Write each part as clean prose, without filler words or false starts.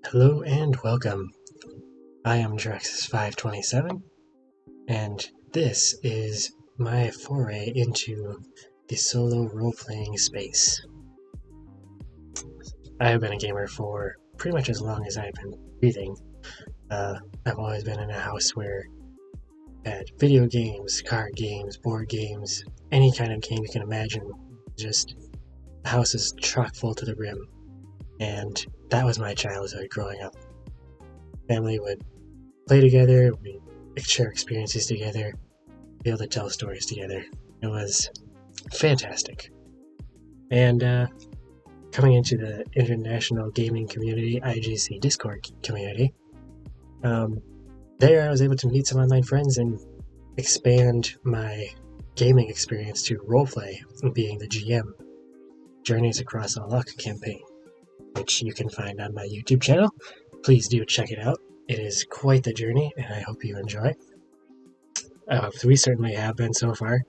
Hello and welcome. I am Drexus527, and this is my foray into the solo role-playing space. I have been a gamer for pretty much as long as I've been breathing. I've always been in a house where I had video games, card games, board games, any kind of game you can imagine. Just the house is chock full to the brim, and that was my childhood growing up. Family would play together, we share experiences together, be able to tell stories together. It was fantastic. And coming into the international gaming community, IGC Discord community, there I was able to meet some online friends and expand my gaming experience to roleplay, being the GM. Journeys Across a Luck campaign, which you can find on my YouTube channel. Please do check it out. It is quite the journey, and I hope you enjoy. We certainly have been so far.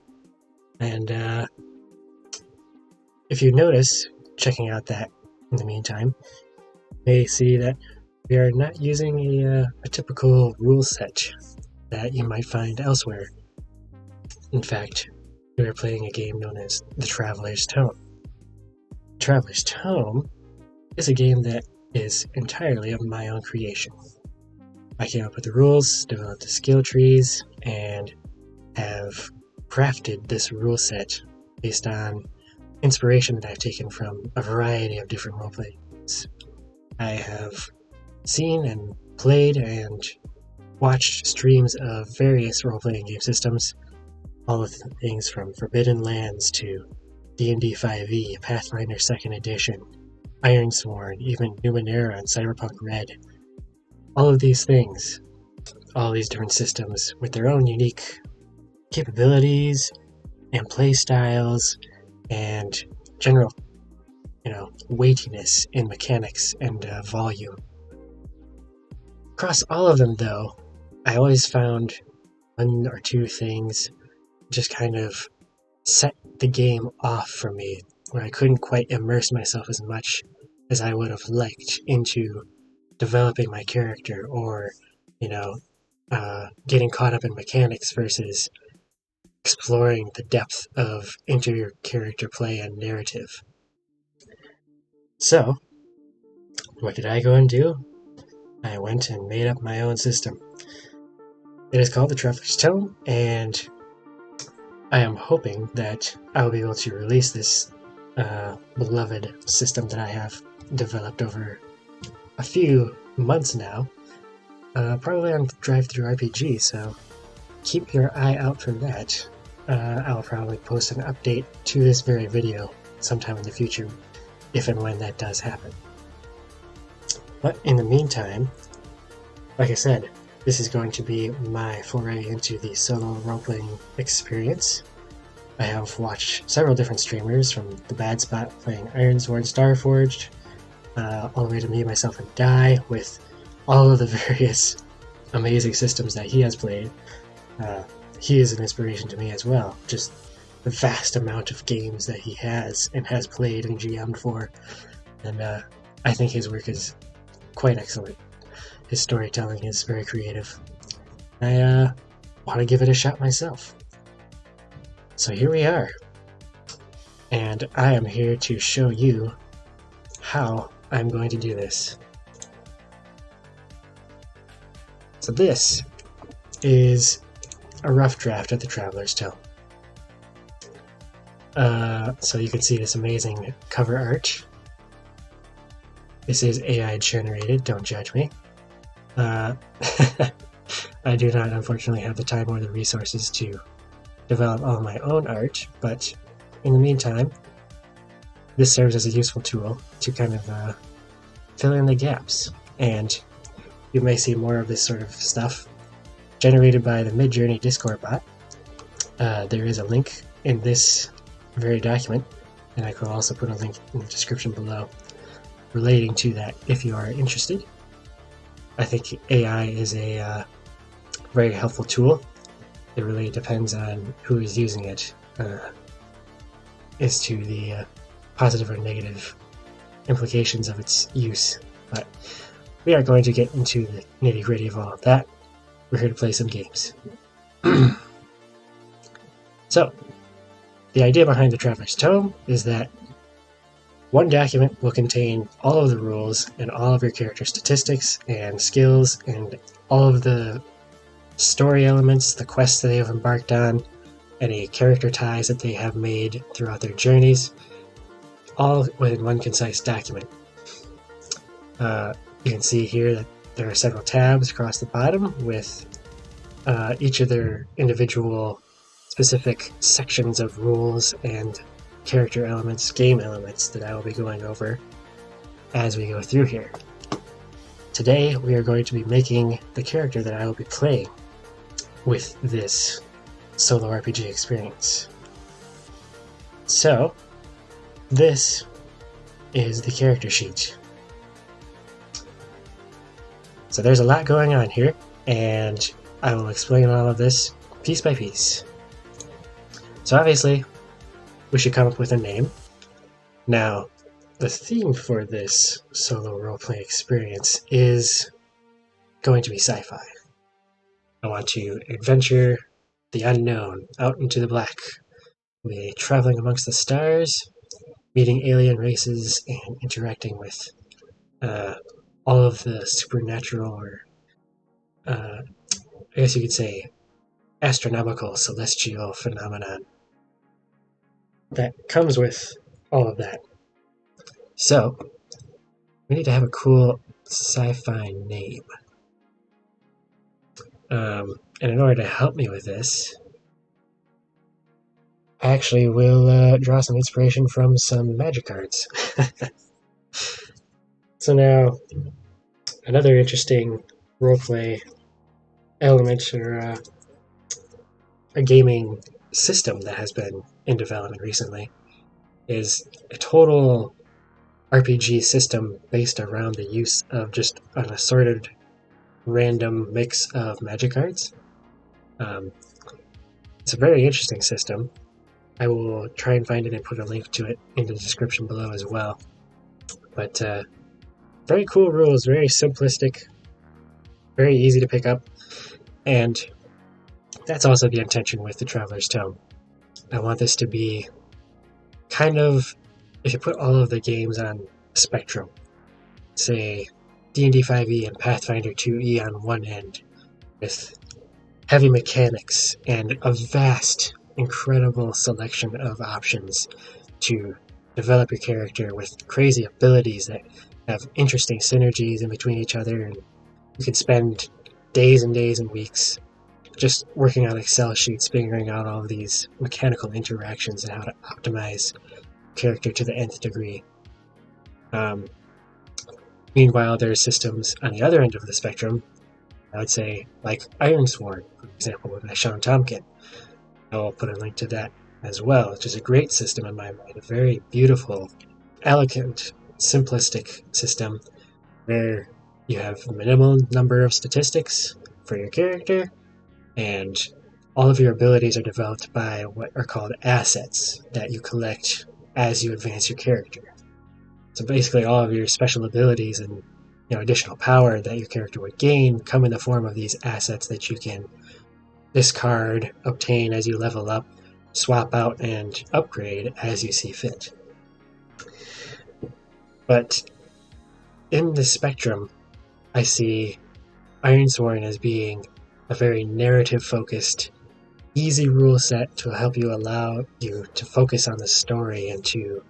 And if you notice, checking out that in the meantime, you may see that we are not using a typical rule set that you might find elsewhere. In fact, we are playing a game known as the Traveler's Tome. Traveler's Tome is a game that is entirely of my own creation. I came up with the rules, developed the skill trees, and have crafted this rule set based on inspiration that I've taken from a variety of different roleplay games. I have seen and played and watched streams of various role-playing game systems, all of things from Forbidden Lands to D&D 5e, Pathfinder 2nd Edition, Ironsworn, even Numenera and Cyberpunk Red. All of these things, all these different systems with their own unique capabilities and play styles and general, weightiness in mechanics and volume. Across all of them, though, I always found one or two things just kind of set the game off for me, where I couldn't quite immerse myself as much as I would have liked into developing my character, or getting caught up in mechanics versus exploring the depth of inter-character play and narrative. So, what did I go and do? I went and made up my own system. It is called the Traveler's Tome, and I am hoping that I will be able to release this beloved system that I have developed over a few months now, probably on Drive-Thru RPG, so keep your eye out for that. I'll probably post an update to this very video sometime in the future, if and when that does happen. But in the meantime, like I said, this is going to be my foray into the solo role-playing experience. I have watched several different streamers, from The Bad Spot playing Ironsworn Starforged, all the way to me, myself, and Die, with all of the various amazing systems that he has played. He is an inspiration to me as well, just the vast amount of games that he has and has played and GM'd for, and I think his work is quite excellent. His storytelling is very creative. I want to give it a shot myself. So here we are, and I am here to show you how I'm going to do this. So this is a rough draft of the Traveler's Tome. So you can see this amazing cover art. This is AI generated, don't judge me. I do not, unfortunately, have the time or the resources to develop all my own art, but in the meantime, this serves as a useful tool to kind of fill in the gaps, and you may see more of this sort of stuff generated by the Midjourney Discord bot. There is a link in this very document, and I could also put a link in the description below relating to that if you are interested. I think AI is a very helpful tool. It really depends on who is using it as to the positive or negative implications of its use. But we are going to get into the nitty-gritty of all of that. We're here to play some games. So, the idea behind the Traveler's Tome is that one document will contain all of the rules and all of your character statistics and skills and all of the story elements, the quests that they have embarked on, any character ties that they have made throughout their journeys, all within one concise document. You can see here that there are several tabs across the bottom with each of their individual specific sections of rules and character elements, game elements that I will be going over as we go through here. Today we are going to be making the character that I will be playing with this solo RPG experience. So, this is the character sheet. So there's a lot going on here, and I will explain all of this piece by piece. So obviously, we should come up with a name. Now, the theme for this solo roleplay experience is going to be sci-fi. I want to adventure the unknown out into the black. We'll be traveling amongst the stars, meeting alien races, and interacting with all of the supernatural, or I guess you could say astronomical, celestial phenomenon that comes with all of that. So, we need to have a cool sci-fi name. And in order to help me with this, I actually will draw some inspiration from some magic cards. So now, another interesting roleplay element, or a gaming system that has been in development recently, is a total RPG system based around the use of just an assorted random mix of magic cards. It's a very interesting system. I will try and find it and put a link to it in the description below as well. But very cool rules, very simplistic, very easy to pick up, and that's also the intention with the Traveler's Tome. I want this to be kind of, if you put all of the games on a spectrum, say D&D 5e and Pathfinder 2e on one end, with heavy mechanics and a vast, incredible selection of options to develop your character with crazy abilities that have interesting synergies in between each other, and you can spend days and days and weeks just working on Excel sheets, figuring out all of these mechanical interactions and how to optimize character to the nth degree. Meanwhile, there are systems on the other end of the spectrum, I would say, like Ironsworn, for example, by Sean Tompkin. I'll put a link to that as well, which is a great system in my mind, a very beautiful, elegant, simplistic system where you have a minimal number of statistics for your character, and all of your abilities are developed by what are called assets that you collect as you advance your character. So basically all of your special abilities and additional power that your character would gain come in the form of these assets that you can discard, obtain as you level up, swap out, and upgrade as you see fit. But in the spectrum, I see Ironsworn as being a very narrative-focused, easy rule set to help you allow you to focus on the story and to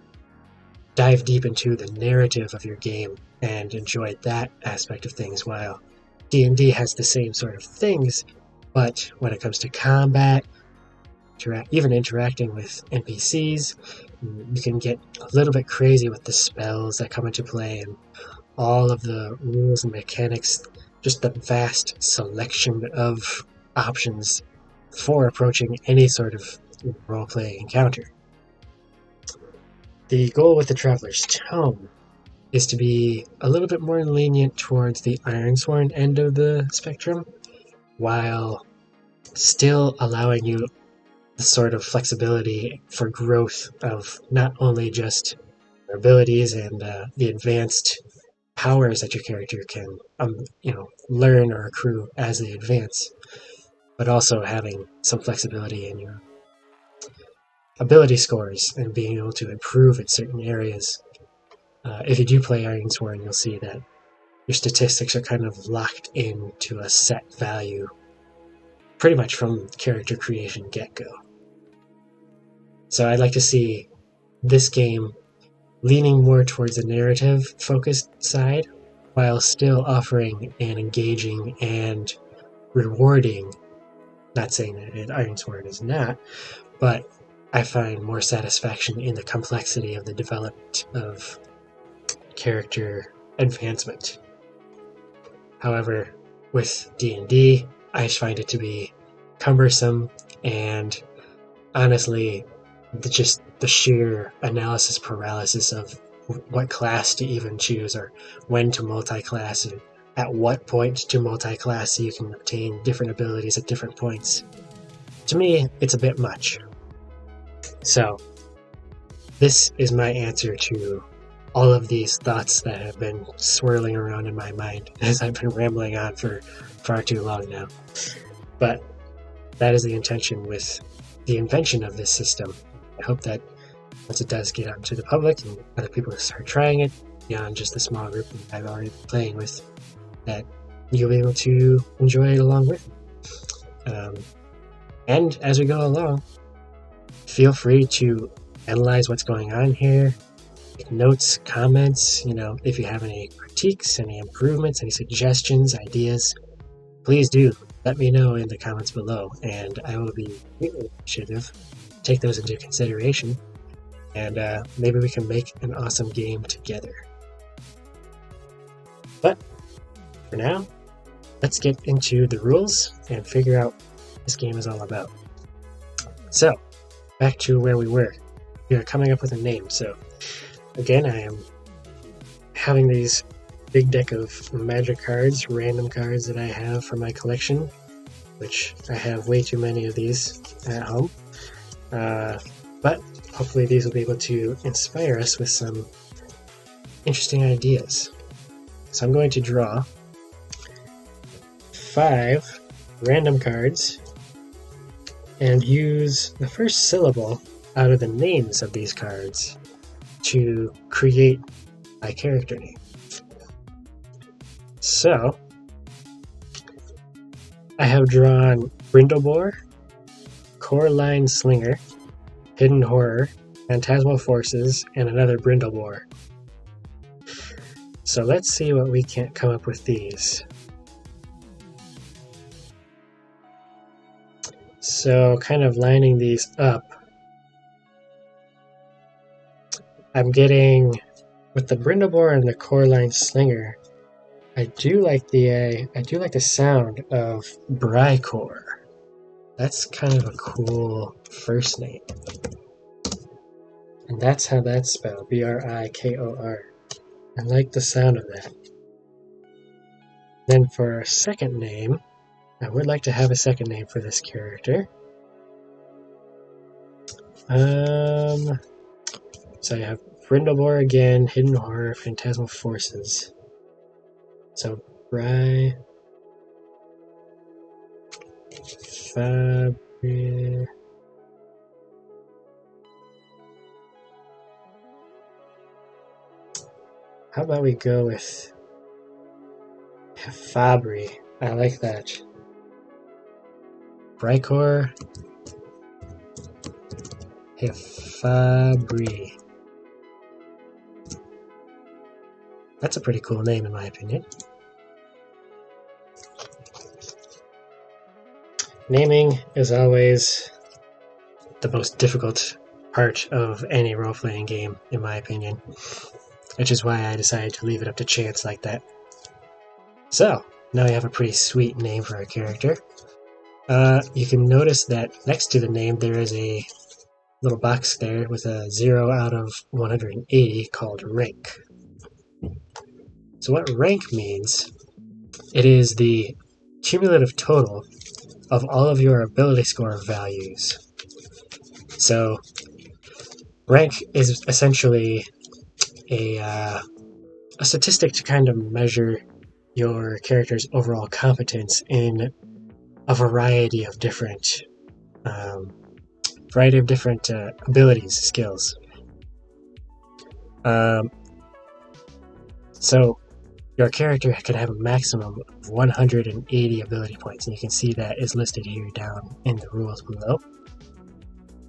dive deep into the narrative of your game and enjoy that aspect of things, while D&D has the same sort of things, but when it comes to combat, even interacting with NPCs, you can get a little bit crazy with the spells that come into play and all of the rules and mechanics, just the vast selection of options for approaching any sort of role-play encounter. The goal with the Traveler's Tome is to be a little bit more lenient towards the Ironsworn end of the spectrum, while still allowing you the sort of flexibility for growth of not only just your abilities and the advanced powers that your character can, learn or accrue as they advance, but also having some flexibility in your ability scores and being able to improve in certain areas. If you do play Ironsworn, you'll see that your statistics are kind of locked into a set value pretty much from character creation get-go. So I'd like to see this game leaning more towards a narrative-focused side while still offering an engaging and rewarding, not saying that Ironsworn is not, but I find more satisfaction in the complexity of the development of character advancement. However, with D&D, I find it to be cumbersome and honestly just the sheer analysis paralysis of what class to even choose or when to multi-class and at what point to multi-class so you can obtain different abilities at different points. To me, it's a bit much. So, this is my answer to all of these thoughts that have been swirling around in my mind as I've been rambling on for far too long now. But that is the intention with the invention of this system. I hope that once it does get out into the public and other people start trying it, beyond just the small group that I've already been playing with, that you'll be able to enjoy it along with me. And as we go along, feel free to analyze what's going on here, make notes, comments, if you have any critiques, any improvements, any suggestions, ideas, please do let me know in the comments below, and I will be really appreciative. Take those into consideration, and maybe we can make an awesome game together. But for now, let's get into the rules and figure out what this game is all about. So, back to where we were. We are coming up with a name. So, again, I am having these big deck of magic cards, random cards that I have from my collection, which I have way too many of these at home. But hopefully these will be able to inspire us with some interesting ideas. So I'm going to draw 5 random cards and use the first syllable out of the names of these cards to create my character name. So, I have drawn Brindlebore, Coraline Slinger, Hidden Horror, Phantasmal Forces, and another Brindlebore. So let's see what we can come up with these. So kind of lining these up, I'm getting, with the Brindlebore and the Coraline Slinger, I do like the sound of Brykor. That's kind of a cool first name. And that's how that's spelled, Brikor. I like the sound of that. Then for a second name, I would like to have a second name for this character. So I have Brindlebore again, Hidden Horror, Phantasmal Forces. So Fabri. How about we go with Fabri? I like that. Brykor. Fabri. That's a pretty cool name in my opinion. Naming is always the most difficult part of any role-playing game, in my opinion, which is why I decided to leave it up to chance like that. So, now we have a pretty sweet name for our character. You can notice that next to the name there is a little box there with a 0 out of 180 called rank. So what rank means, it is the cumulative total of all of your ability score values. So rank is essentially a a statistic to kind of measure your character's overall competence in a variety of different abilities, skills. So your character can have a maximum of 180 ability points, and you can see that is listed here down in the rules below.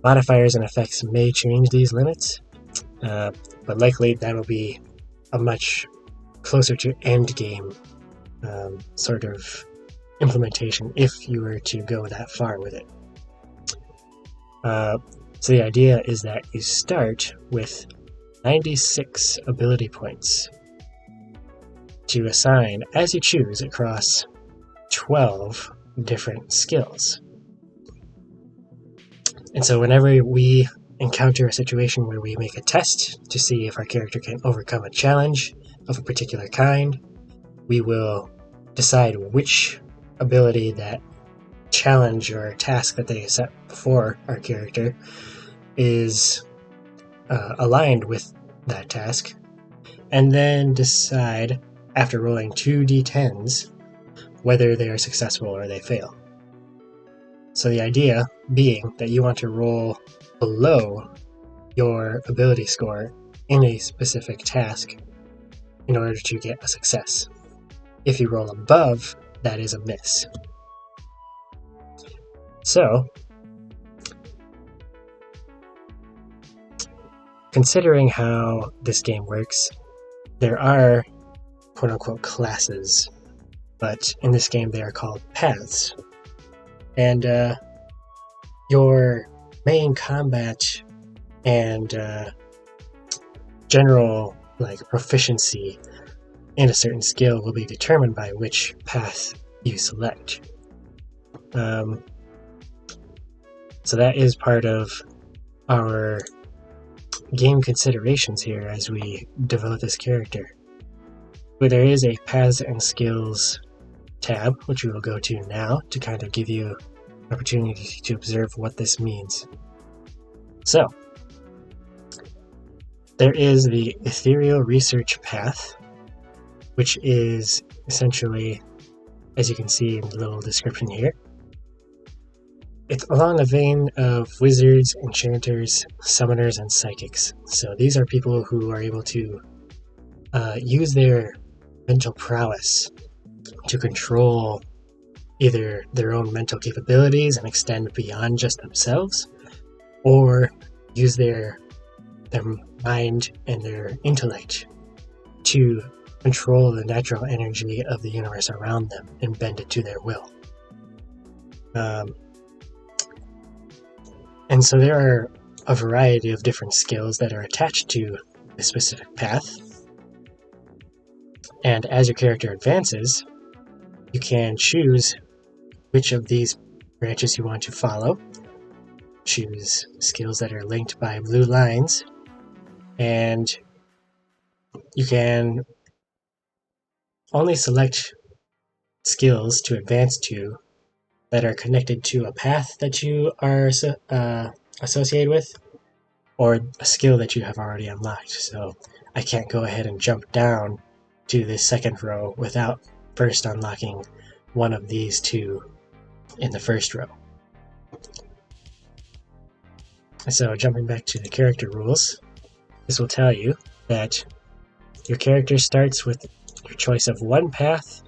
Modifiers and effects may change these limits, but likely that'll be a much closer to end game sort of implementation if you were to go that far with it. So the idea is that you start with 96 ability points to assign as you choose across 12 different skills. And so whenever we encounter a situation where we make a test to see if our character can overcome a challenge of a particular kind, we will decide which ability that challenge or task that they set before our character is aligned with that task, and then decide, after rolling 2d10s, whether they are successful or they fail. So the idea being that you want to roll below your ability score in a specific task in order to get a success. If you roll above, that is a miss. So, considering how this game works, there are quote-unquote classes, but in this game they are called paths. And your main combat and general proficiency in a certain skill will be determined by which path you select. So that is part of our game considerations here as we develop this character. But there is a paths and skills tab, which we will go to now to kind of give you an opportunity to observe what this means. So, there is the ethereal research path, which is essentially, as you can see in the little description here, it's along the vein of wizards, enchanters, summoners, and psychics. So these are people who are able to use their mental prowess to control either their own mental capabilities and extend beyond just themselves, or use their mind and their intellect to control the natural energy of the universe around them and bend it to their will. And so there are a variety of different skills that are attached to a specific path. And as your character advances, you can choose which of these branches you want to follow. Choose skills that are linked by blue lines, and you can only select skills to advance to that are connected to a path that you are associated with, or a skill that you have already unlocked. So I can't go ahead and jump down to the second row without first unlocking one of these two in the first row. So jumping back to the character rules, this will tell you that your character starts with your choice of one path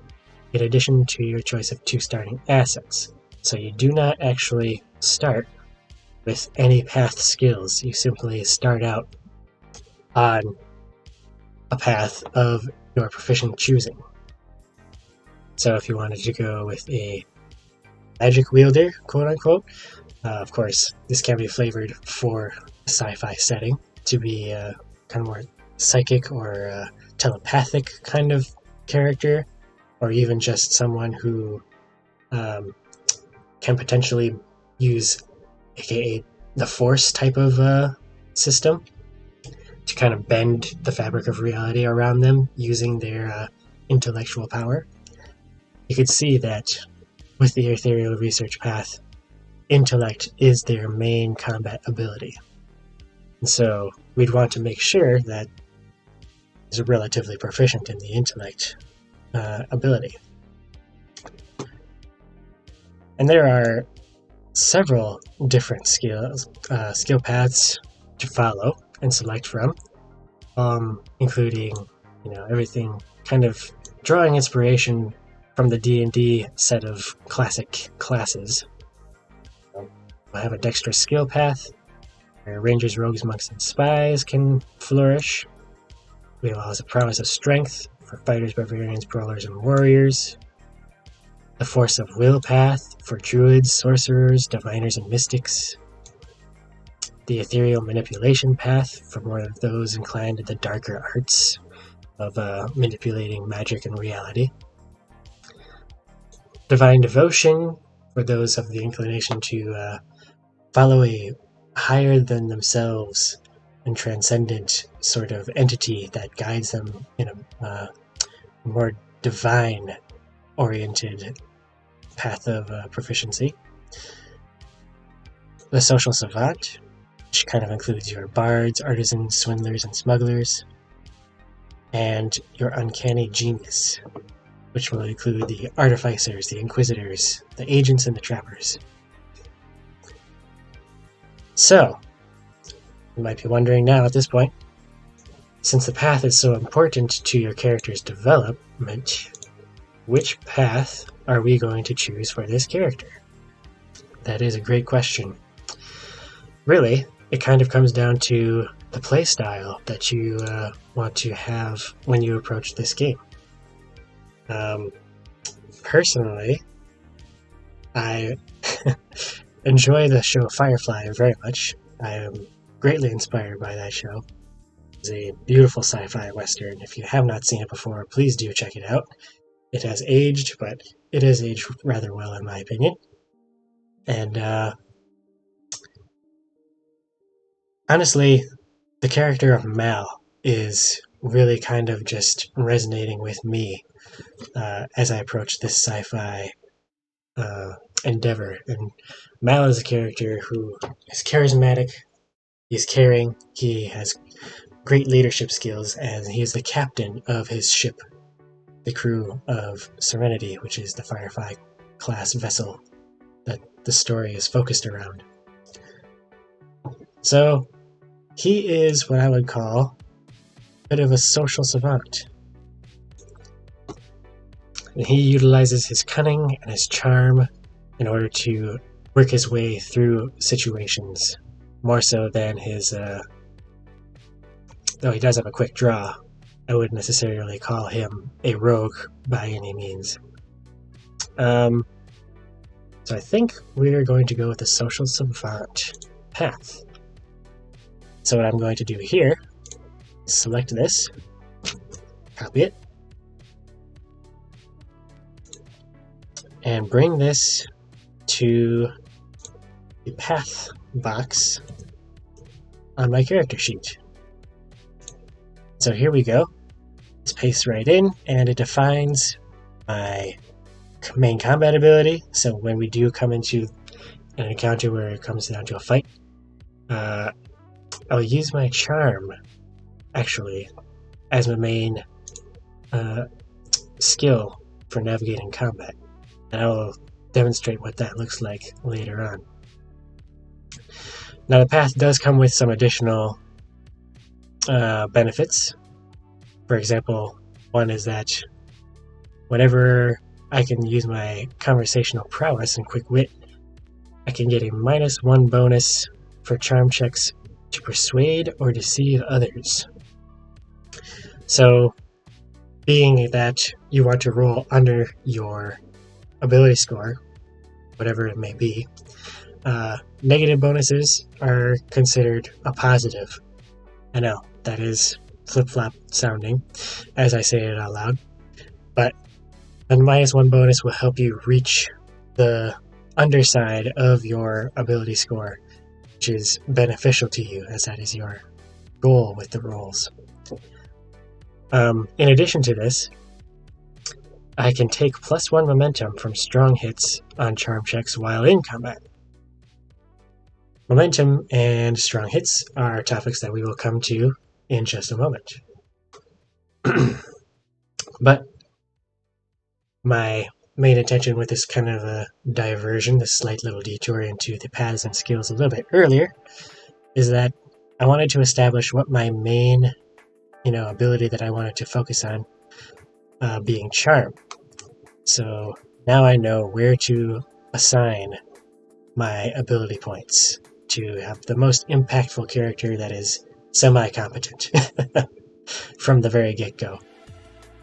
in addition to your choice of 2 starting assets. So you do not actually start with any path skills. You simply start out on a path of your proficient choosing. So if you wanted to go with a magic wielder, quote unquote, of course, this can be flavored for a sci-fi setting to be kind of more psychic or telepathic kind of character, or even just someone who can potentially use, aka the Force type of system, to kind of bend the fabric of reality around them using their intellectual power. You could see that with the ethereal research path, intellect is their main combat ability. And so we'd want to make sure that is relatively proficient in the intellect ability. And there are several different skill paths to follow and select from, including everything kind of drawing inspiration from the D&D set of classic classes. We'll have a dexterous skill path where rangers, rogues, monks, and spies can flourish. We will have a prowess of strength for fighters, barbarians, brawlers, and warriors. The force of will path for druids, sorcerers, diviners, and mystics. The ethereal manipulation path for more of those inclined to the darker arts of manipulating magic and reality. Divine devotion for those of the inclination to follow a higher than themselves and transcendent sort of entity that guides them in a more divine oriented path of proficiency. The social savant, which kind of includes your bards, artisans, swindlers, and smugglers. And your uncanny genius, which will include the artificers, the inquisitors, the agents, and the trappers. So, you might be wondering now at this point, since the path is so important to your character's development, which path are we going to choose for this character? That is a great question. Really, it kind of comes down to the playstyle that you want to have when you approach this game. Personally, I enjoy the show Firefly very much. I am greatly inspired by that show. It's a beautiful sci-fi western. If you have not seen it before, please do check it out. It has aged, but it has aged rather well in my opinion. And honestly, the character of Mal is really kind of just resonating with me as I approach this sci-fi endeavor. And Mal is a character who is charismatic, he's caring, he has great leadership skills, and he is the captain of his ship, the crew of Serenity, which is the Firefly class vessel that the story is focused around. So, he is what I would call a bit of a social savant. He utilizes his cunning and his charm in order to work his way through situations, more so than his, though he does have a quick draw, I wouldn't necessarily call him a rogue by any means. So I think we're going to go with the social savant path. So what I'm going to do here is select this, copy it, and bring this to the path box on my character sheet. So here we go. It's pasted right in, and it defines my main combat ability. So when we do come into an encounter where it comes down to a fight, I'll use my charm, actually, as my main skill for navigating combat. And I will demonstrate what that looks like later on. Now the path does come with some additional benefits. For example, one is that whenever I can use my conversational prowess and quick wit, I can get a -1 bonus for charm checks to persuade or deceive others. So, being that you want to roll under your ability score, whatever it may be, negative bonuses are considered a positive. I know, that is flip-flop sounding as I say it out loud, but a -1 bonus will help you reach the underside of your ability score, which is beneficial to you, as that is your goal with the rolls. In addition to this, I can take +1 momentum from strong hits on charm checks while in combat. Momentum and strong hits are topics that we will come to in just a moment. But my main intention with this kind of a diversion, this slight little detour into the paths and skills a little bit earlier, is that I wanted to establish what my main, ability that I wanted to focus on, being charm. So now I know where to assign my ability points to have the most impactful character that is semi-competent from the very get-go.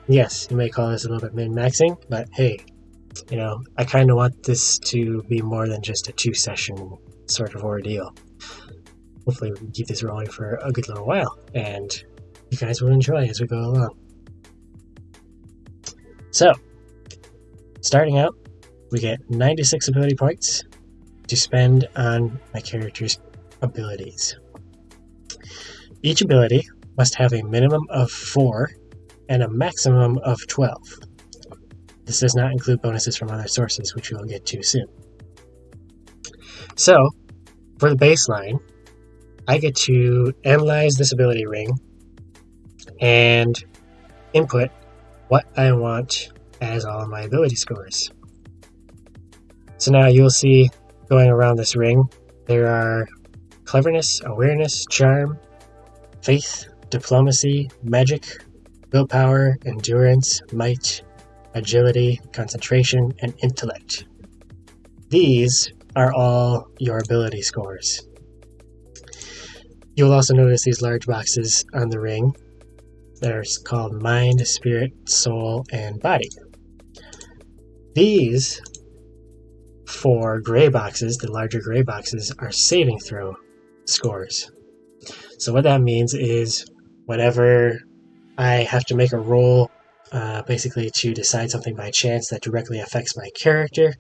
Yes, you may call this a little bit min-maxing, but hey, I kind of want this to be more than just a 2-session sort of ordeal. Hopefully we can keep this rolling for a good little while, and you guys will enjoy as we go along. So, starting out, we get 96 ability points to spend on my character's abilities. Each ability must have a minimum of 4 and a maximum of 12. This does not include bonuses from other sources, which we will get to soon. So, for the baseline, I get to analyze this ability ring and input what I want as all of my ability scores. So now you'll see going around this ring, there are cleverness, awareness, charm, faith, diplomacy, magic, willpower, endurance, might, agility, concentration, and intellect. These are all your ability scores. You'll also notice these large boxes on the ring that are called mind, spirit, soul, and body. These 4 gray boxes, the larger gray boxes, are saving throw scores. So what that means is whenever I have to make a roll, basically to decide something by chance that directly affects my character,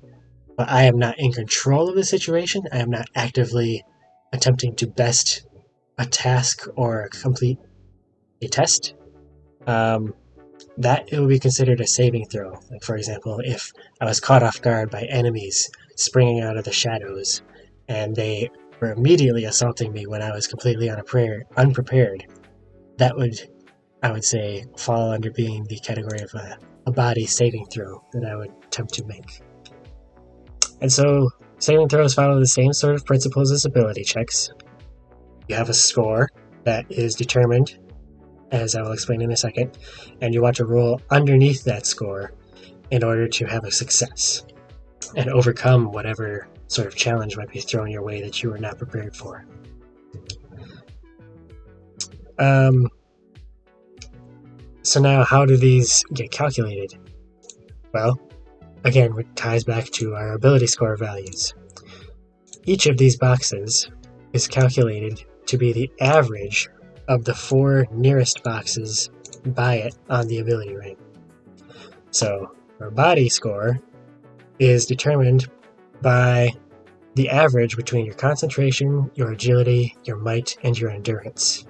but I am not in control of the situation, I am not actively attempting to best a task or complete a test, that it will be considered a saving throw. Like, for example, if I was caught off guard by enemies springing out of the shadows and they were immediately assaulting me when I was completely unprepared, that would, I would say, fall under being the category of a body saving throw that I would attempt to make. And so saving throws follow the same sort of principles as ability checks. You have a score that is determined, as I will explain in a second, and you want to roll underneath that score in order to have a success and overcome whatever sort of challenge might be thrown your way that you were not prepared for. So now, how do these get calculated? Well, again, it ties back to our ability score values. Each of these boxes is calculated to be the average of the 4 nearest boxes by it on the ability ring. So our body score is determined by the average between your concentration, your agility, your might, and your endurance.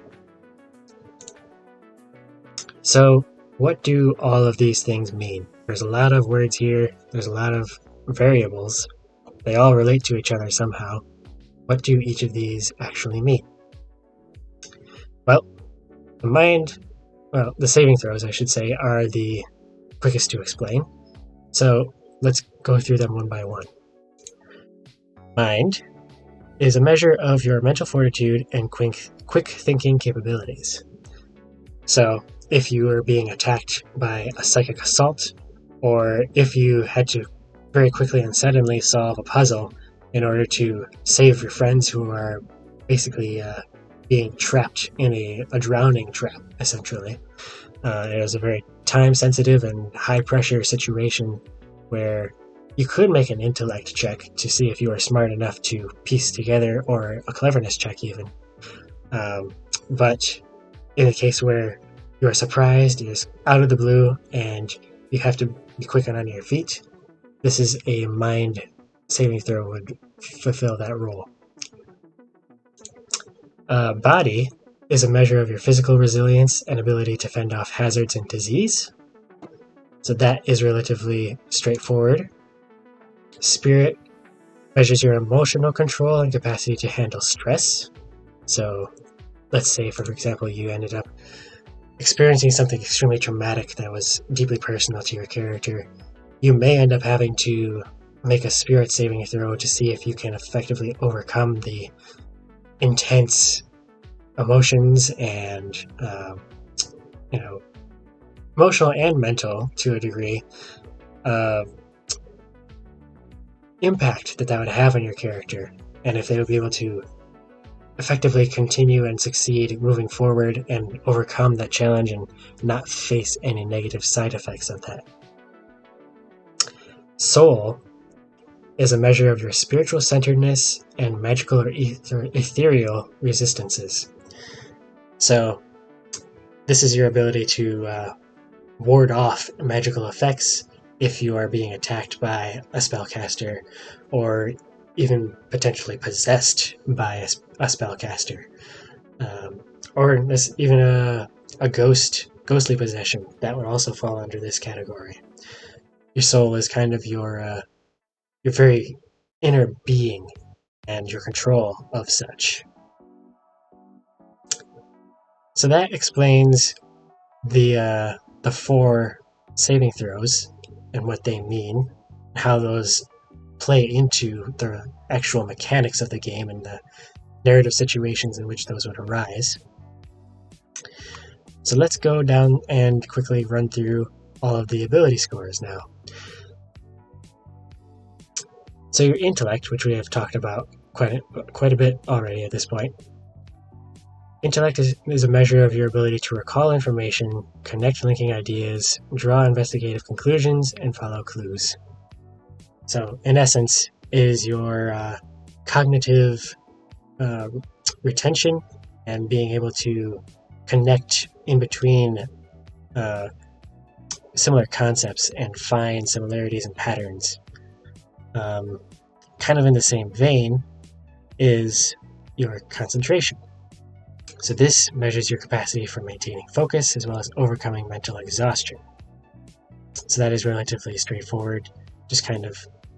So what do all of these things mean? There's a lot of words here, there's a lot of variables. They all relate to each other somehow. What do each of these actually mean? Well, the saving throws, I should say, are the quickest to explain. So let's go through them one by one. Mind is a measure of your mental fortitude and quick thinking capabilities. So if you are being attacked by a psychic assault, or if you had to very quickly and suddenly solve a puzzle in order to save your friends who are basically being trapped in a drowning trap, essentially. It was a very time-sensitive and high-pressure situation where you could make an intellect check to see if you are smart enough to piece together, or a cleverness check even. But in a case where you are surprised, it is out of the blue, and you have to be quick and on your feet, this is a mind saving throw would fulfill that role. Body is a measure of your physical resilience and ability to fend off hazards and disease. So that is relatively straightforward. Spirit measures your emotional control and capacity to handle stress. So let's say, for example, you ended up experiencing something extremely traumatic that was deeply personal to your character, you may end up having to make a spirit saving throw to see if you can effectively overcome the intense emotions and emotional and mental, to a degree, impact that would have on your character, and if they would be able to effectively continue and succeed moving forward and overcome that challenge and not face any negative side effects of that. Soul is a measure of your spiritual centeredness and magical or ethereal resistances. So this is your ability to ward off magical effects if you are being attacked by a spellcaster, or even potentially possessed by a spellcaster, or even a ghostly possession that would also fall under this category. Your soul is kind of your very inner being and your control of such. So that explains the 4 saving throws and what they mean, how those play into the actual mechanics of the game and the narrative situations in which those would arise. So let's go down and quickly run through all of the ability scores now. So your intellect, which we have talked about quite a bit already at this point. Intellect is a measure of your ability to recall information, connect linking ideas, draw investigative conclusions, and follow clues. So, in essence, it is your cognitive retention and being able to connect in between similar concepts and find similarities and patterns. Kind of in the same vein is your concentration. So this measures your capacity for maintaining focus as well as overcoming mental exhaustion. So that is relatively straightforward, just kind of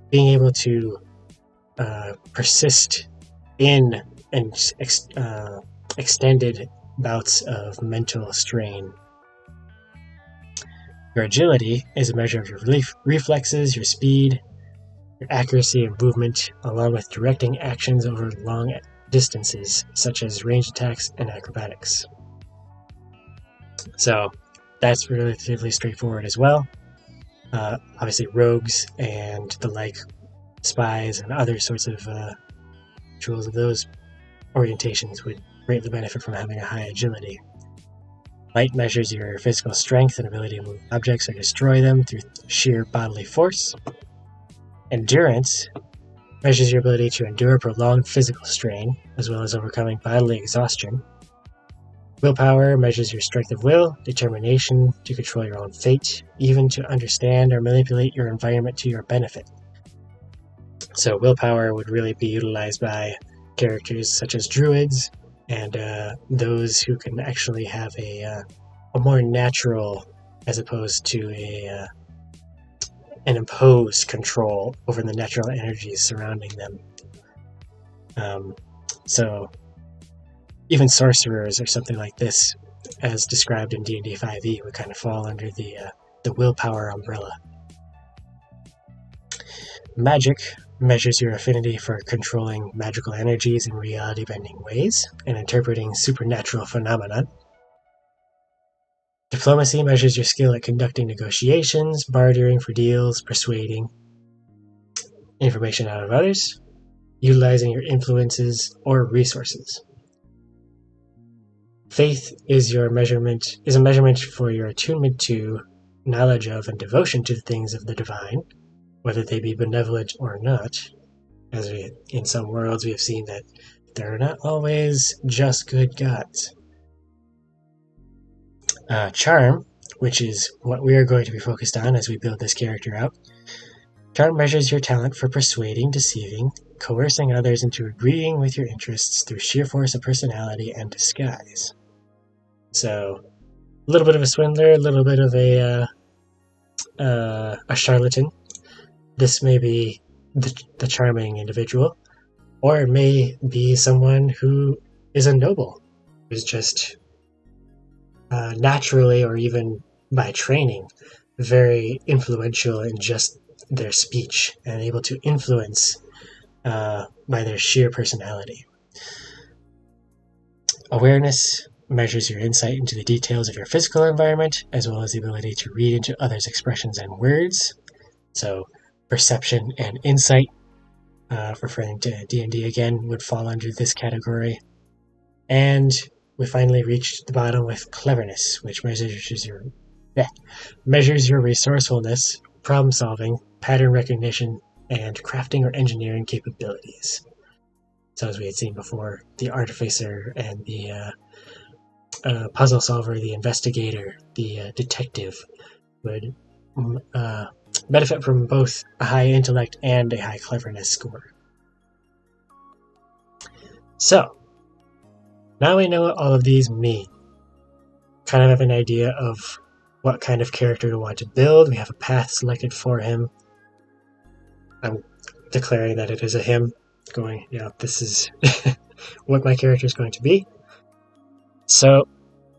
being able to persist in extended bouts of mental strain. Your agility is a measure of your reflexes, your speed, your accuracy and movement, along with directing actions over long distances, such as ranged attacks and acrobatics. So that's relatively straightforward as well. Obviously, rogues and the like, spies and other sorts of tools of those orientations would greatly benefit from having a high agility. Might measures your physical strength and ability to move objects or destroy them through sheer bodily force. Endurance measures your ability to endure prolonged physical strain, as well as overcoming bodily exhaustion. Willpower measures your strength of will, determination to control your own fate, even to understand or manipulate your environment to your benefit. So willpower would really be utilized by characters such as druids and those who can actually have a more natural, as opposed to an imposed control over the natural energies surrounding them. So even sorcerers or something like this, as described in D&D 5e, would kind of fall under the willpower umbrella. Magic measures your affinity for controlling magical energies in reality-bending ways and interpreting supernatural phenomena. Diplomacy measures your skill at conducting negotiations, bartering for deals, persuading information out of others, utilizing your influences or resources. Faith is a measurement for your attunement to, knowledge of, and devotion to the things of the divine, whether they be benevolent or not. As in some worlds we have seen that they're not always just good gods. Charm, which is what we are going to be focused on as we build this character out. Charm measures your talent for persuading, deceiving, coercing others into agreeing with your interests through sheer force of personality and disguise. So, a little bit of a swindler, a little bit of a charlatan. This may be the charming individual, or it may be someone who is a noble, who's just naturally or even by training very influential in just their speech and able to influence by their sheer personality. Awareness measures your insight into the details of your physical environment, as well as the ability to read into others' expressions and words. So perception and insight, referring to D&D again, would fall under this category. And we finally reached the bottom with cleverness, which measures your resourcefulness, problem solving, pattern recognition, and crafting or engineering capabilities. So as we had seen before, the artificer and the puzzle solver, the investigator, the detective would benefit from both a high intellect and a high cleverness score. So, now we know what all of these mean. Kind of have an idea of what kind of character we want to build. We have a path selected for him. I'm declaring that it is a him. Going, this is what my character is going to be. So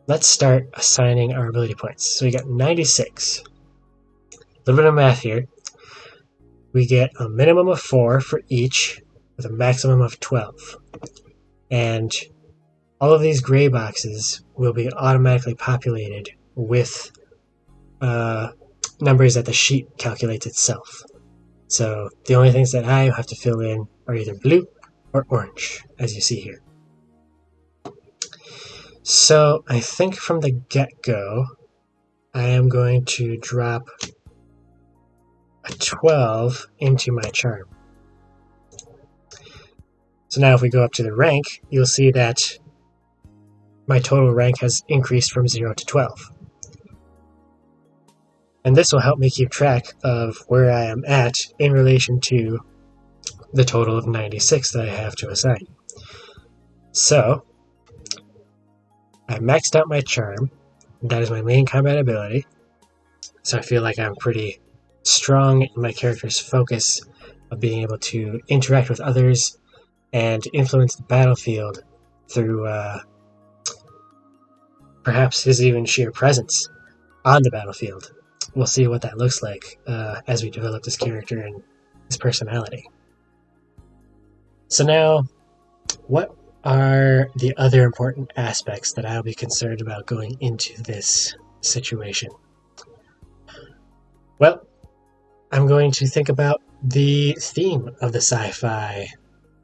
let's start assigning our ability points. So we got 96. A little bit of math here. We get a minimum of 4 for each, with a maximum of 12. And all of these gray boxes will be automatically populated with numbers that the sheet calculates itself. So the only things that I have to fill in are either blue or orange, as you see here. So I think from the get-go, I am going to drop a 12 into my charm. So now if we go up to the rank, you'll see that my total rank has increased from 0 to 12. And this will help me keep track of where I am at in relation to the total of 96 that I have to assign. So, I maxed out my charm. That is my main combat ability. So I feel like I'm pretty strong in my character's focus of being able to interact with others and influence the battlefield through perhaps his even sheer presence on the battlefield. We'll see what that looks like as we develop this character and his personality. So now, what are the other important aspects that I'll be concerned about going into this situation? Well, I'm going to think about the theme of the sci-fi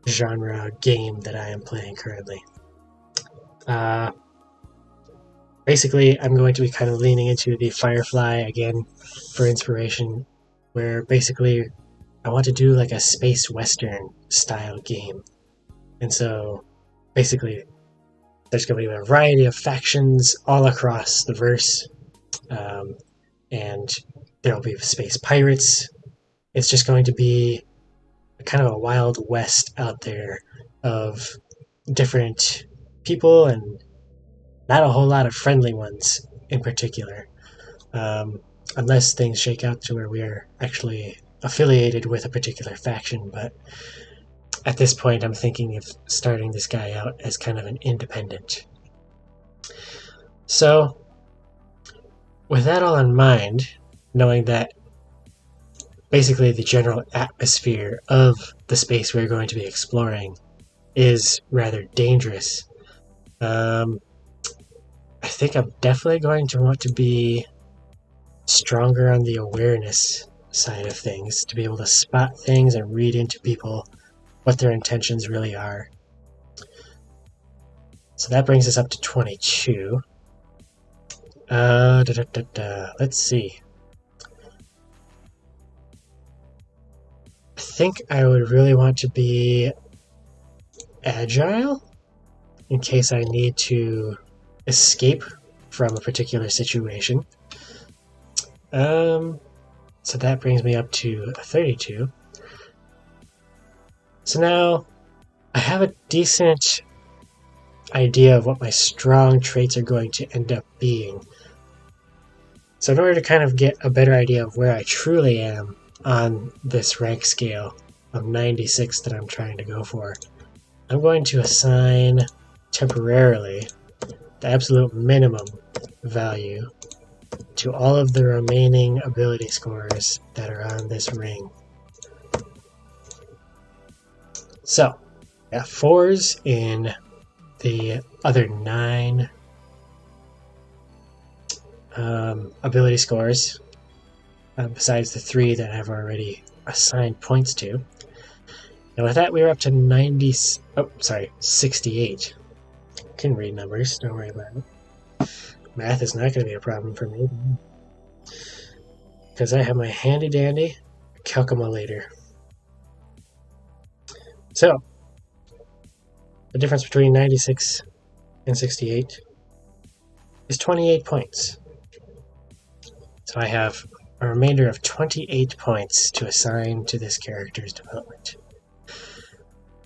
genre game that I am playing currently. Basically, I'm going to be kind of leaning into the Firefly again for inspiration, where basically I want to do like a space western style game. And so basically there's going to be a variety of factions all across the verse, and there will be space pirates. It's just going to be kind of a wild west out there of different people and not a whole lot of friendly ones in particular, unless things shake out to where we are actually affiliated with a particular faction. But at this point, I'm thinking of starting this guy out as kind of an independent. So, with that all in mind, knowing that basically the general atmosphere of the space we're going to be exploring is rather dangerous, I think I'm definitely going to want to be stronger on the awareness side of things, to be able to spot things and read into people what their intentions really are. So that brings us up to 22. Let's see. I think I would really want to be agile in case I need to escape from a particular situation. So that brings me up to 32. So now I have a decent idea of what my strong traits are going to end up being. So in order to kind of get a better idea of where I truly am on this rank scale of 96 that I'm trying to go for, I'm going to assign temporarily the absolute minimum value to all of the remaining ability scores that are on this ring. So, got 4s in the other 9 ability scores, besides the 3 that I've already assigned points to. And with that, we were up to 68. Can read numbers, don't worry about it. Math is not going to be a problem for me, because I have my handy dandy calculator. So, the difference between 96 and 68 is 28 points. So I have a remainder of 28 points to assign to this character's development.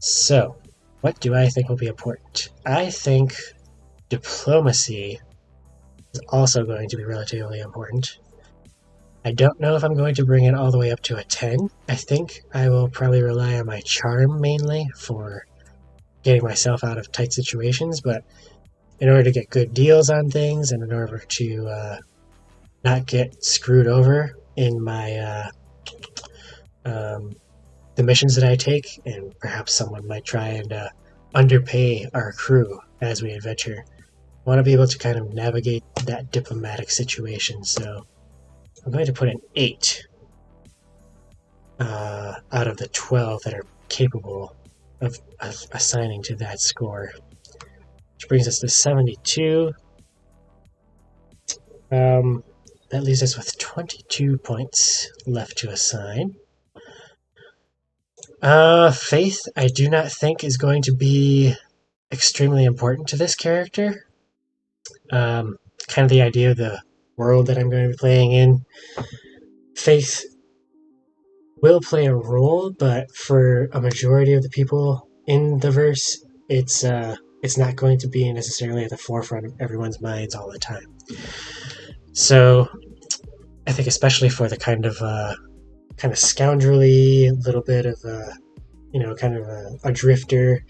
So, what do I think will be important? I think diplomacy is also going to be relatively important. I don't know if I'm going to bring it all the way up to a 10. I think I will probably rely on my charm mainly for getting myself out of tight situations, but in order to get good deals on things and in order to not get screwed over in my the missions that I take, and perhaps someone might try and underpay our crew as we adventure. I want to be able to kind of navigate that diplomatic situation, so I'm going to put an 8 out of the 12 that are capable of assigning to that score, which brings us to 72. That leaves us with 22 points left to assign. Faith, I do not think is going to be extremely important to this character. Kind of the idea of the world that I'm going to be playing in. Faith will play a role, but for a majority of the people in the verse, it's not going to be necessarily at the forefront of everyone's minds all the time. So, I think especially for the kind of scoundrelly, little bit of a drifter,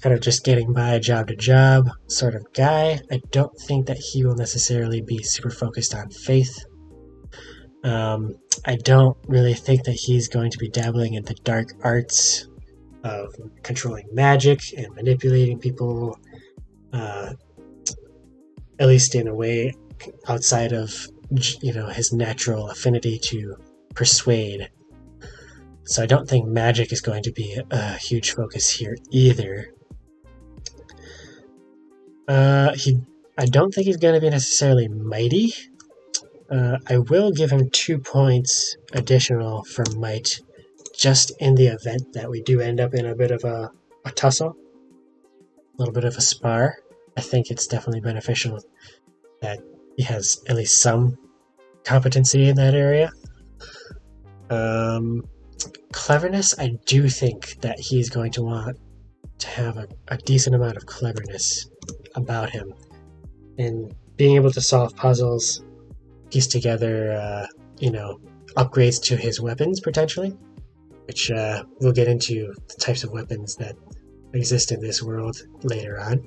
kind of just getting by job to job sort of guy, I don't think that he will necessarily be super focused on faith. I don't really think that he's going to be dabbling in the dark arts of controlling magic and manipulating people, at least in a way outside of his natural affinity to persuade. So I don't think magic is going to be a huge focus here either. I don't think he's going to be necessarily mighty. I will give him 2 points additional for might, just in the event that we do end up in a bit of a tussle, a little bit of a spar. I think it's definitely beneficial that he has at least some competency in that area. Cleverness, I do think that he's going to want to have a decent amount of cleverness about him, and being able to solve puzzles, piece together, upgrades to his weapons potentially, which we'll get into the types of weapons that exist in this world later on.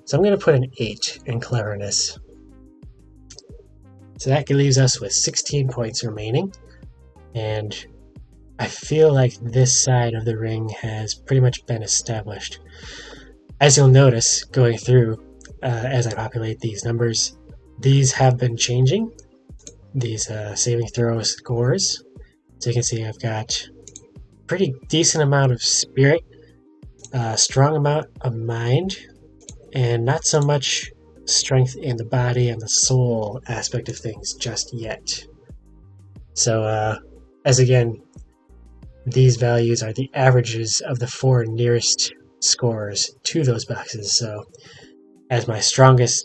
So I'm going to put an 8 in cleverness. So that leaves us with 16 points remaining, and I feel like this side of the ring has pretty much been established. As you'll notice going through, as I populate these numbers, these have been changing, these saving throw scores. So you can see I've got pretty decent amount of spirit, strong amount of mind, and not so much strength in the body and the soul aspect of things just yet. So, as again, these values are the averages of the 4 nearest scores to those boxes. So, as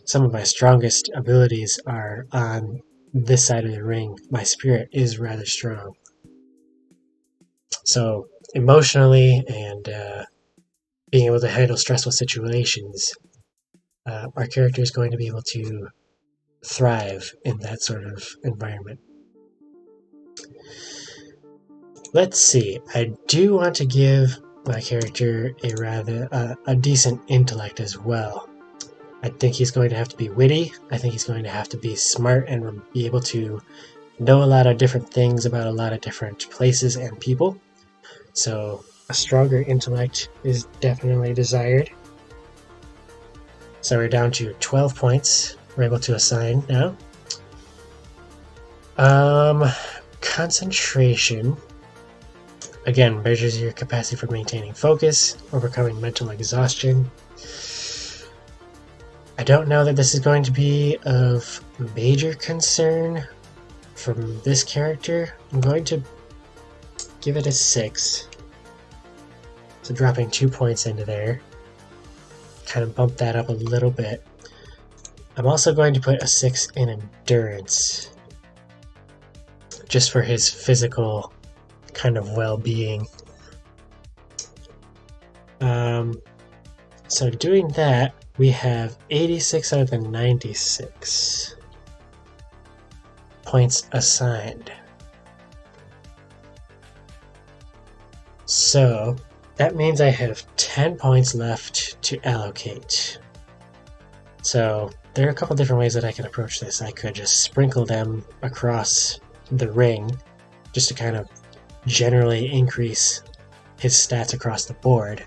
some of my strongest abilities are on this side of the ring, my spirit is rather strong. So, emotionally and being able to handle stressful situations, our character is going to be able to thrive in that sort of environment. Let's see. I do want to give my character a decent intellect as well. I think he's going to have to be witty. I think he's going to have to be smart and be able to know a lot of different things about a lot of different places and people. So a stronger intellect is definitely desired. So we're down to 12 points. We're able to assign now. Concentration. Again, measures your capacity for maintaining focus, overcoming mental exhaustion. I don't know that this is going to be of major concern from this character. I'm going to give it a 6. So dropping 2 points into there. Kind of bump that up a little bit. I'm also going to put a 6 in endurance. Just for his physical kind of well-being. So doing that, we have 86 out of the 96 points assigned. So that means I have 10 points left to allocate. So there are a couple different ways that I can approach this. I could just sprinkle them across the ring just to kind of generally increase his stats across the board.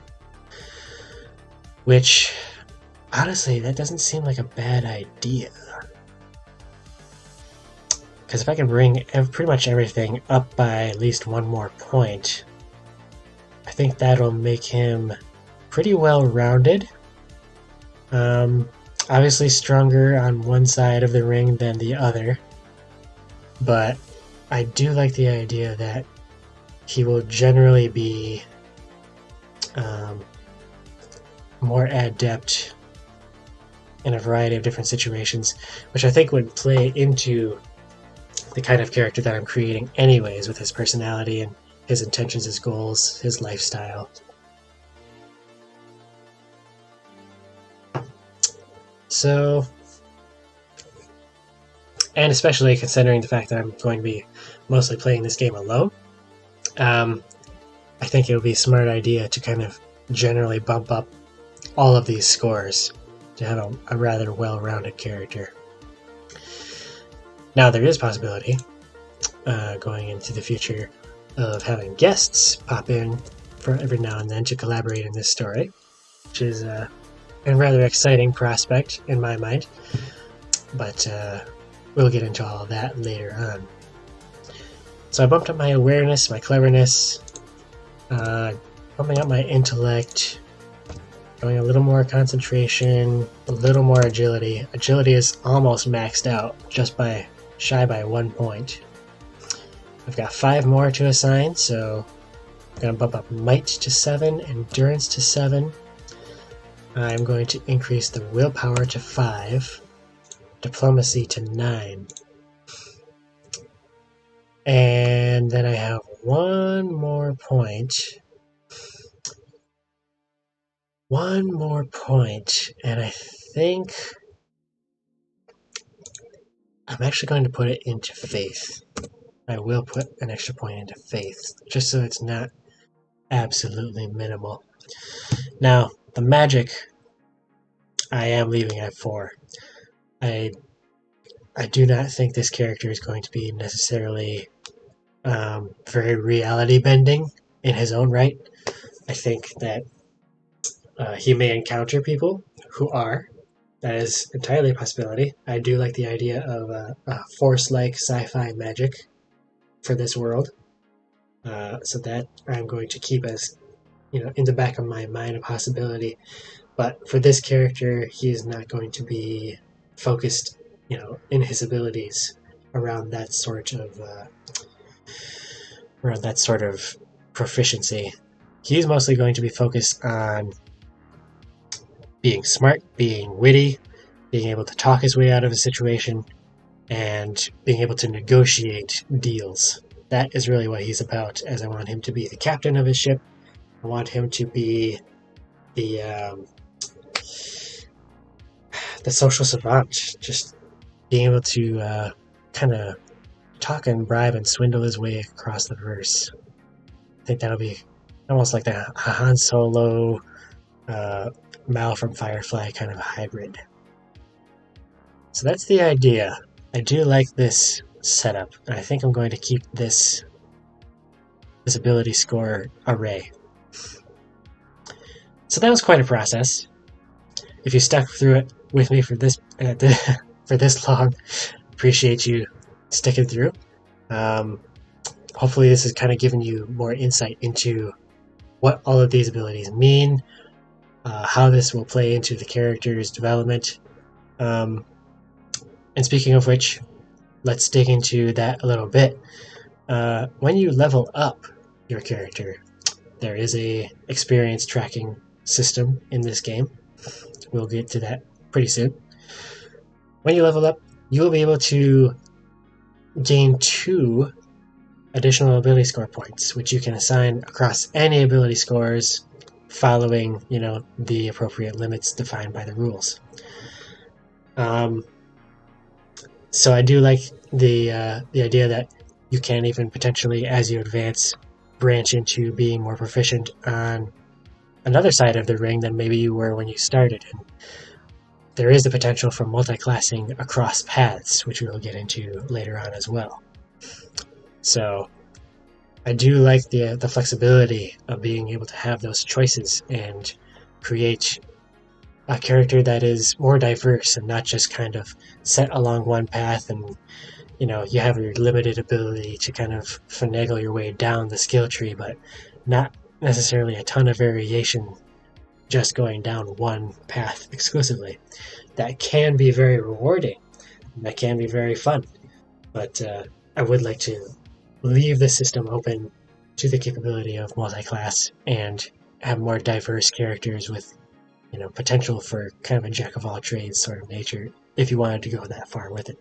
Which, honestly, that doesn't seem like a bad idea. Because if I can bring pretty much everything up by at least 1 more point, I think that'll make him pretty well rounded. Obviously stronger on one side of the ring than the other, but I do like the idea that he will generally be more adept in a variety of different situations, which I think would play into the kind of character that I'm creating anyways, with his personality and his intentions, his goals, his lifestyle. So, and especially considering the fact that I'm going to be mostly playing this game alone, I think it would be a smart idea to kind of generally bump up all of these scores to have a rather well-rounded character. Now, there is possibility going into the future of having guests pop in for every now and then to collaborate in this story, which is a rather exciting prospect in my mind, but we'll get into all of that later on. So I bumped up my awareness, my cleverness, bumping up my intellect, going a little more concentration, a little more agility. Agility is almost maxed out, just shy by 1 point. I've got 5 more to assign, so I'm going to bump up might to 7, endurance to 7. I'm going to increase the willpower to 5, diplomacy to 9. And then I have 1 more point. 1 more point, and I think I'm actually going to put it into faith. I will put an extra point into faith, just so it's not absolutely minimal. Now, the magic, I am leaving at 4. I do not think this character is going to be necessarily very reality bending in his own right. I think that he may encounter people who are. That is entirely a possibility. I do like the idea of a Force-like sci-fi magic for this world. So that I'm going to keep as, in the back of my mind a possibility. But for this character, he is not going to be focused, in his abilities around that sort of proficiency. He's mostly going to be focused on being smart, being witty, being able to talk his way out of a situation, and being able to negotiate deals. That is really what he's about, as I want him to be the captain of his ship. I want him to be the social savant, just being able to kind of talk and bribe and swindle his way across the verse. I think that'll be almost like the Han Solo, Mal from Firefly kind of hybrid. So that's the idea. I do like this setup, and I think I'm going to keep this ability score array. So that was quite a process. If you stuck through it with me for this for this long, appreciate you sticking through. Hopefully this has kind of given you more insight into what all of these abilities mean, how this will play into the character's development. And speaking of which, let's dig into that a little bit. When you level up your character, there is a experience tracking system in this game. We'll get to that pretty soon. When you level up, you will be able to gain 2 additional ability score points, which you can assign across any ability scores following, the appropriate limits defined by the rules. So I do like the idea that you can even potentially, as you advance, branch into being more proficient on another side of the ring than maybe you were when you started. And there is the potential for multi-classing across paths, which we will get into later on as well. So I do like the flexibility of being able to have those choices and create a character that is more diverse and not just kind of set along one path and you have your limited ability to kind of finagle your way down the skill tree, but not necessarily a ton of variation just going down one path exclusively. That can be very rewarding. That can be very fun. But I would like to leave the system open to the capability of multi-class and have more diverse characters with potential for kind of a jack of all trades sort of nature if you wanted to go that far with it.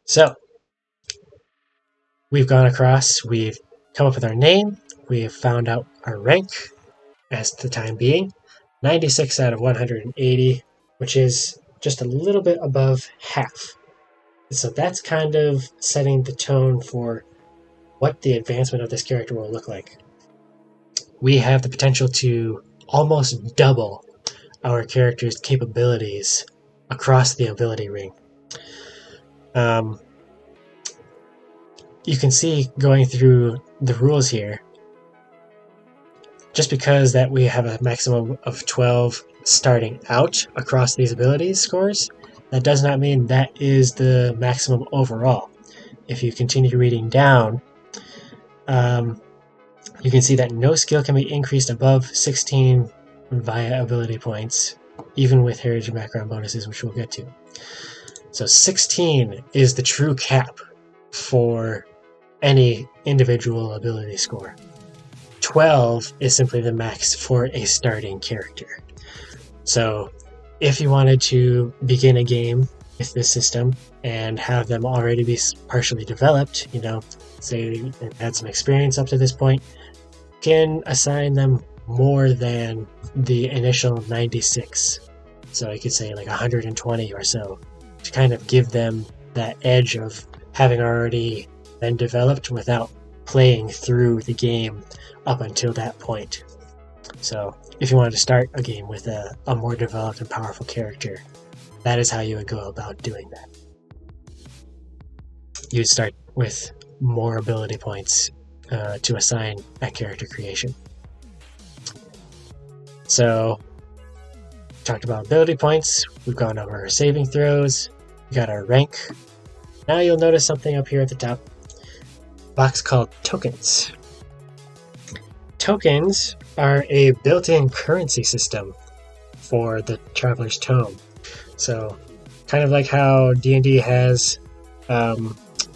So we've gone across, we've come up with our name, we've found out our rank as the time being, 96 out of 180, which is just a little bit above half. So that's kind of setting the tone for what the advancement of this character will look like. We have the potential to almost double our character's capabilities across the ability ring. You can see going through the rules here, just because that we have a maximum of 12 starting out across these abilities scores, that does not mean that is the maximum overall. If you continue reading down, you can see that no skill can be increased above 16 via ability points, even with heritage and background bonuses, which we'll get to. So 16 is the true cap for any individual ability score. 12 is simply the max for a starting character. So if you wanted to begin a game with this system and have them already be partially developed, say they've had some experience up to this point, can assign them more than the initial 96. So you could say like 120 or so to kind of give them that edge of having already been developed without playing through the game up until that point. So if you wanted to start a game with a more developed and powerful character, that is how you would go about doing that. You'd start with more ability points to assign at character creation. So, talked about ability points, we've gone over our saving throws, we got our rank. Now you'll notice something up here at the top, a box called tokens. Tokens are a built-in currency system for the Traveler's Tome. So, kind of like how D&D has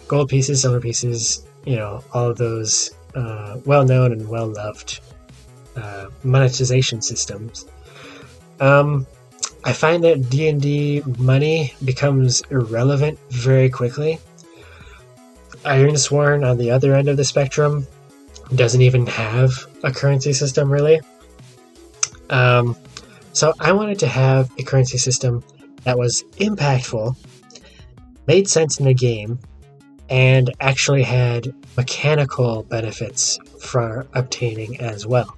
gold pieces, silver pieces, all of those well-known and well-loved monetization systems. I find that D&D money becomes irrelevant very quickly. Ironsworn, on the other end of the spectrum, doesn't even have a currency system, really. So I wanted to have a currency system that was impactful, made sense in the game, and actually had mechanical benefits for obtaining as well.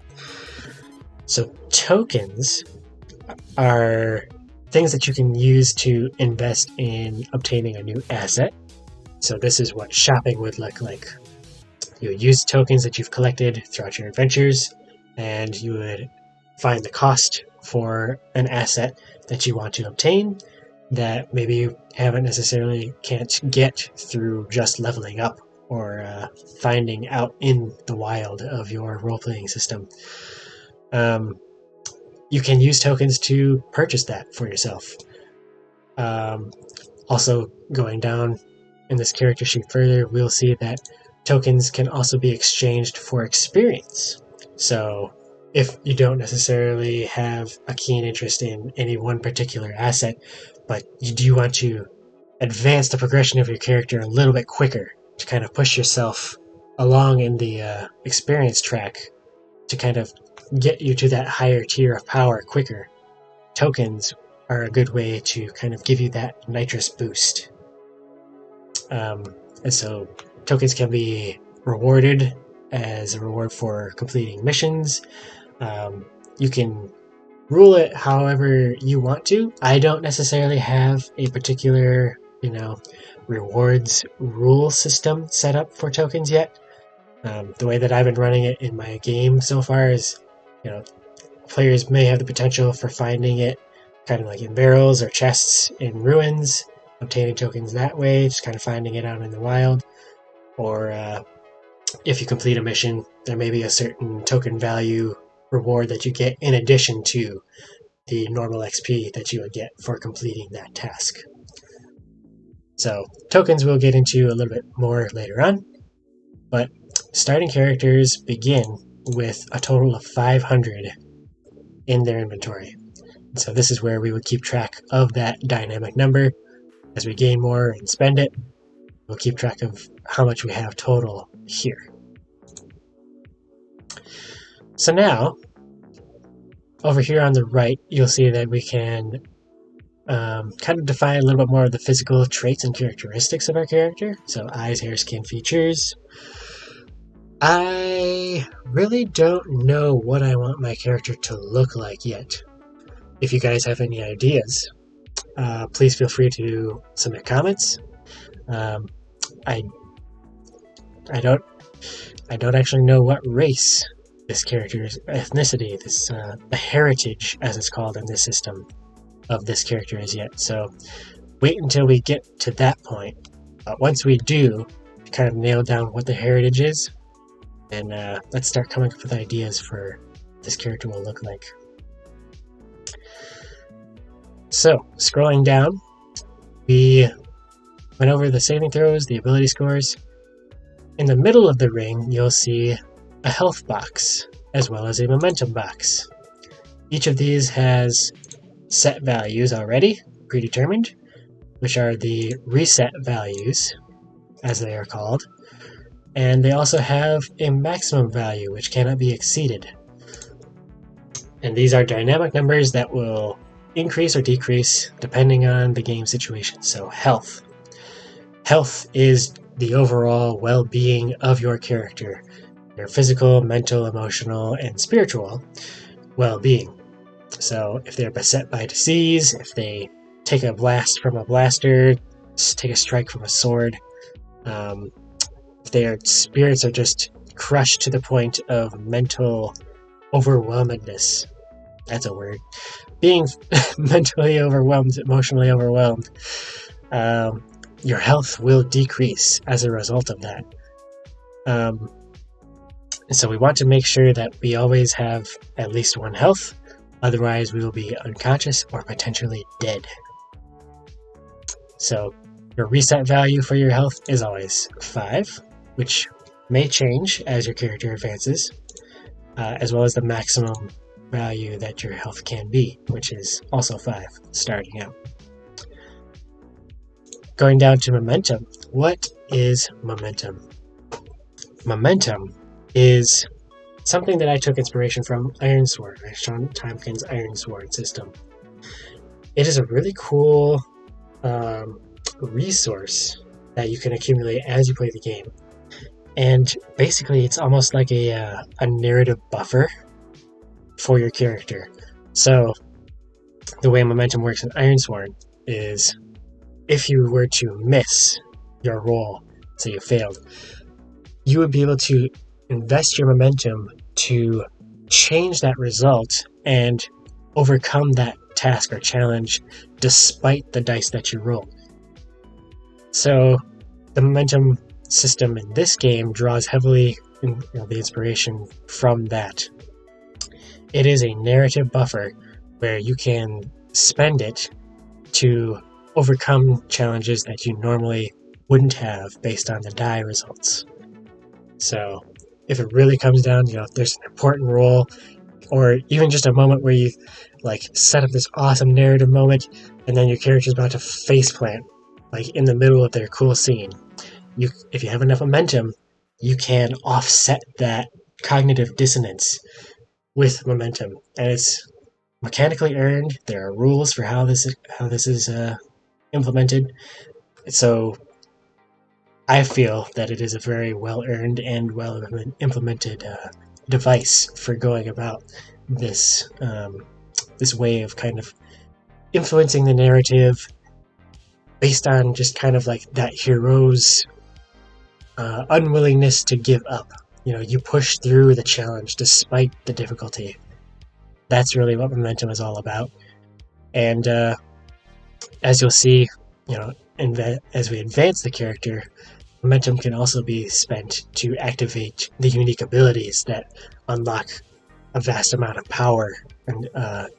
So tokens are things that you can use to invest in obtaining a new asset. So this is what shopping would look like. You would use tokens that you've collected throughout your adventures, and you would find the cost for an asset that you want to obtain that maybe you can't get through just leveling up or finding out in the wild of your role-playing system. You can use tokens to purchase that for yourself. Also, going down in this character sheet further, we'll see that tokens can also be exchanged for experience. So if you don't necessarily have a keen interest in any one particular asset, but you do want to advance the progression of your character a little bit quicker to kind of push yourself along in the experience track to kind of get you to that higher tier of power quicker, tokens are a good way to kind of give you that nitrous boost. And so tokens can be rewarded as a reward for completing missions. You can rule it however you want to. I don't necessarily have a particular, rewards rule system set up for tokens yet. The way that I've been running it in my game so far is, players may have the potential for finding it kind of like in barrels or chests in ruins, obtaining tokens that way, just kind of finding it out in the wild. Or if you complete a mission, there may be a certain token value reward that you get in addition to the normal XP that you would get for completing that task. So tokens we'll get into a little bit more later on, but starting characters begin with a total of 500 in their inventory. So this is where we would keep track of that dynamic number. As we gain more and spend it, we'll keep track of how much we have total here. So now, over here on the right, you'll see that we can kind of define a little bit more of the physical traits and characteristics of our character. So eyes, hair, skin, features. I really don't know what I want my character to look like yet. If you guys have any ideas, please feel free to submit comments. I don't actually know what race this character's ethnicity, this the heritage, as it's called in this system, of this character is yet. So wait until we get to that point. Once we do, kind of nail down what the heritage is, and let's start coming up with ideas for what this character will look like. So, scrolling down, we went over the saving throws, the ability scores. In the middle of the ring, you'll see a health box, as well as a momentum box. Each of these has set values already, predetermined, which are the reset values, as they are called. And they also have a maximum value, which cannot be exceeded. And these are dynamic numbers that will increase or decrease depending on the game situation. So health. Health is the overall well-being of your character. Your physical, mental, emotional, and spiritual well-being. So if they're beset by disease, if they take a blast from a blaster, take a strike from a sword, if their spirits are just crushed to the point of mental overwhelmedness. That's a word. Being mentally overwhelmed, emotionally overwhelmed, your health will decrease as a result of that. So we want to make sure that we always have at least one health, otherwise we will be unconscious or potentially dead. So your reset value for your health is always 5, which may change as your character advances, as well as the maximum value that your health can be, which is also 5 starting out. Going down to momentum. What is momentum? Momentum is something that I took inspiration from Ironsworn, Sean Tompkins' Ironsworn system. It is a really cool resource that you can accumulate as you play the game. And basically it's almost like a narrative buffer for your character. So the way momentum works in Ironsworn is if you were to miss your roll, say you failed, you would be able to invest your momentum to change that result and overcome that task or challenge despite the dice that you rolled. So the momentum system in this game draws heavily the inspiration from that. It is a narrative buffer where you can spend it to overcome challenges that you normally wouldn't have based on the die results. So if it really comes down, if there's an important role or even just a moment where you set up this awesome narrative moment and then your character's about to faceplant in the middle of their cool scene, if you have enough momentum, you can offset that cognitive dissonance with momentum, and it's mechanically earned. There are rules for how this is implemented. So I feel that it is a very well earned and well implemented device for going about this this way of kind of influencing the narrative based on just kind of that hero's unwillingness to give up. You push through the challenge despite the difficulty. That's really what momentum is all about. And as you'll see, as we advance the character, momentum can also be spent to activate the unique abilities that unlock a vast amount of power and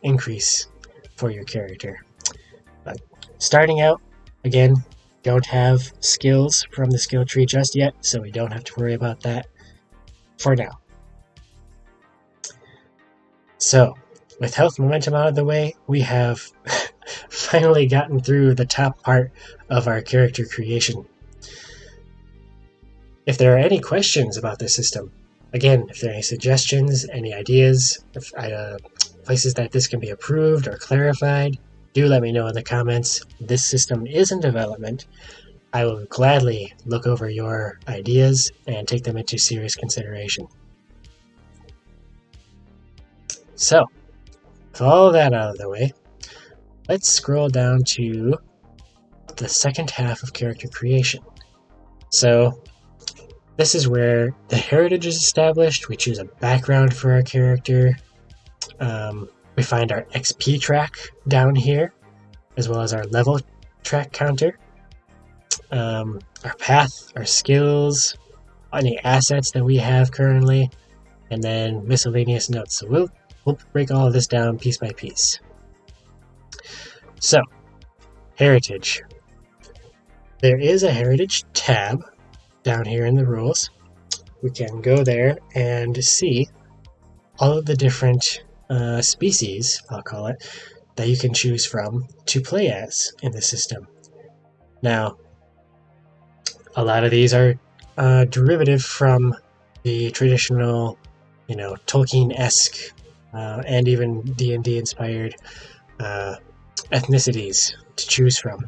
increase for your character. But starting out, again, don't have skills from the skill tree just yet, so we don't have to worry about that for now. So, with health momentum out of the way, we have finally gotten through the top part of our character creation. If there are any questions about this system, again, if there are any suggestions, any ideas, places that this can be improved or clarified, do let me know in the comments. This system is in development. I will gladly look over your ideas and take them into serious consideration. So, with all that out of the way, let's scroll down to the second half of character creation. So, this is where the heritage is established. We choose a background for our character. We find our XP track down here, as well as our level track counter. Our path, our skills, any assets that we have currently, and then miscellaneous notes. So we'll break all of this down piece by piece. So, heritage. There is a heritage tab down here in the rules. We can go there and see all of the different species, I'll call it, that you can choose from to play as in the system. Now, a lot of these are derivative from the traditional, Tolkien-esque and even D&D inspired ethnicities to choose from.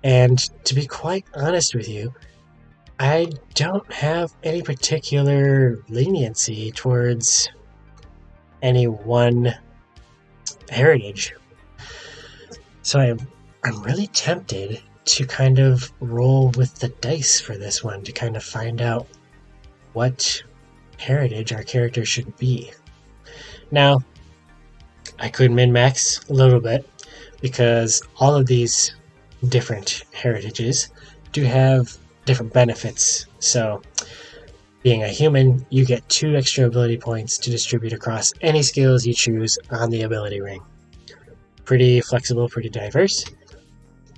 And to be quite honest with you, I don't have any particular leniency towards any one heritage. So I'm really tempted to kind of roll with the dice for this one to kind of find out what heritage our character should be. Now, I could min-max a little bit because all of these different heritages do have different benefits. So, being a human, you get 2 extra ability points to distribute across any skills you choose on the ability ring. Pretty flexible, pretty diverse.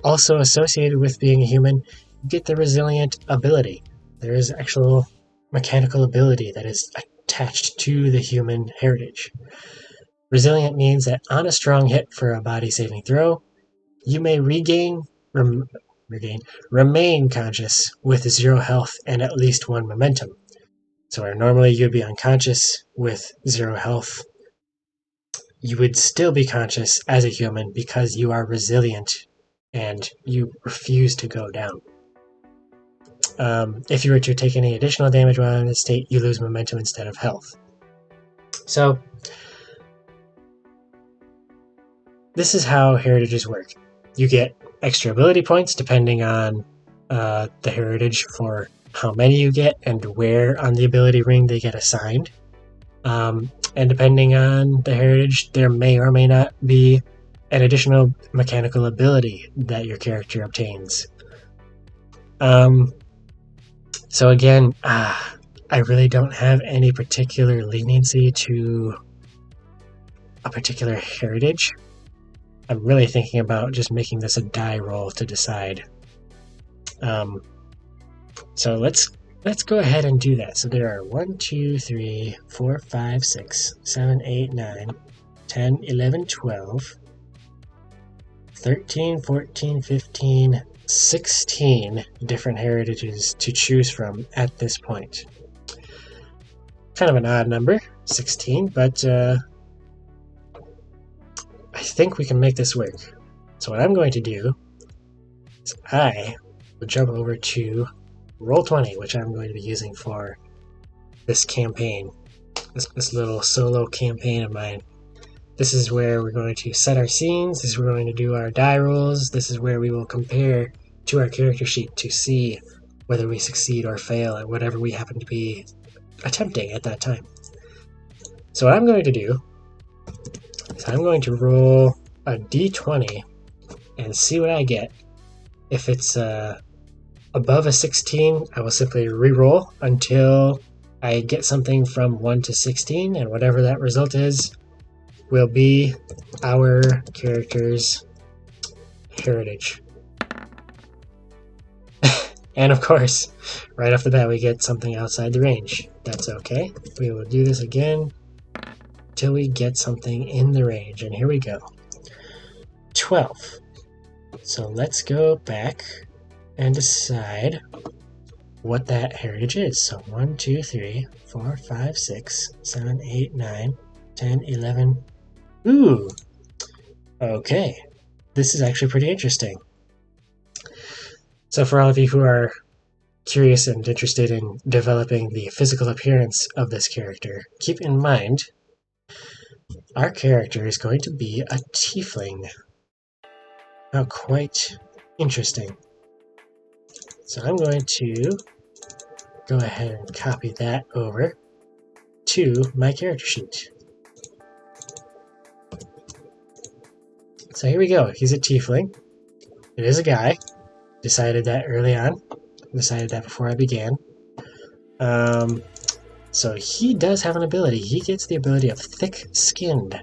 Also associated with being a human, you get the resilient ability. There is actual mechanical ability that is attached to the human heritage. Resilient means that on a strong hit for a body saving throw, you may remain conscious with 0 health and at least 1 momentum. So where normally you'd be unconscious with 0 health, you would still be conscious as a human because you are resilient and you refuse to go down. If you were to take any additional damage while in this state, you lose momentum instead of health. So, this is how heritages work. You get extra ability points depending on the heritage for how many you get and where on the ability ring they get assigned. And depending on the heritage, there may or may not be an additional mechanical ability that your character obtains. So again, I really don't have any particular leniency to a particular heritage. I'm really thinking about just making this a die roll to decide. So let's go ahead and do that. So there are 1, 2, 3, 4, 5, 6, 7, 8, 9, 10, 11, 12, 13, 14, 15, 16 different heritages to choose from at this point. Kind of an odd number, 16, but I think we can make this work. So what I'm going to do is I will jump over to Roll20, which I'm going to be using for this campaign, this little solo campaign of mine. This is where we're going to set our scenes, this is where we're going to do our die rolls, this is where we will compare to our character sheet to see whether we succeed or fail at whatever we happen to be attempting at that time. So what I'm going to do is I'm going to roll a d20 and see what I get. If it's above a 16, I will simply re-roll until I get something from 1 to 16, and whatever that result is will be our character's heritage. And of course, right off the bat we get something outside the range. That's okay. We will do this again till we get something in the range, and here we go. 12. So let's go back and decide what that heritage is. So 1, 2, 3, 4, 5, 6, 7, 8, 9, 10, 11. Ooh! Okay. This is actually pretty interesting. So for all of you who are curious and interested in developing the physical appearance of this character, keep in mind our character is going to be a tiefling. Now, quite interesting. So I'm going to go ahead and copy that over to my character sheet. So here we go. He's a tiefling. It is a guy. Decided that early on. Decided that before I began. So he does have an ability. He gets the ability of thick-skinned.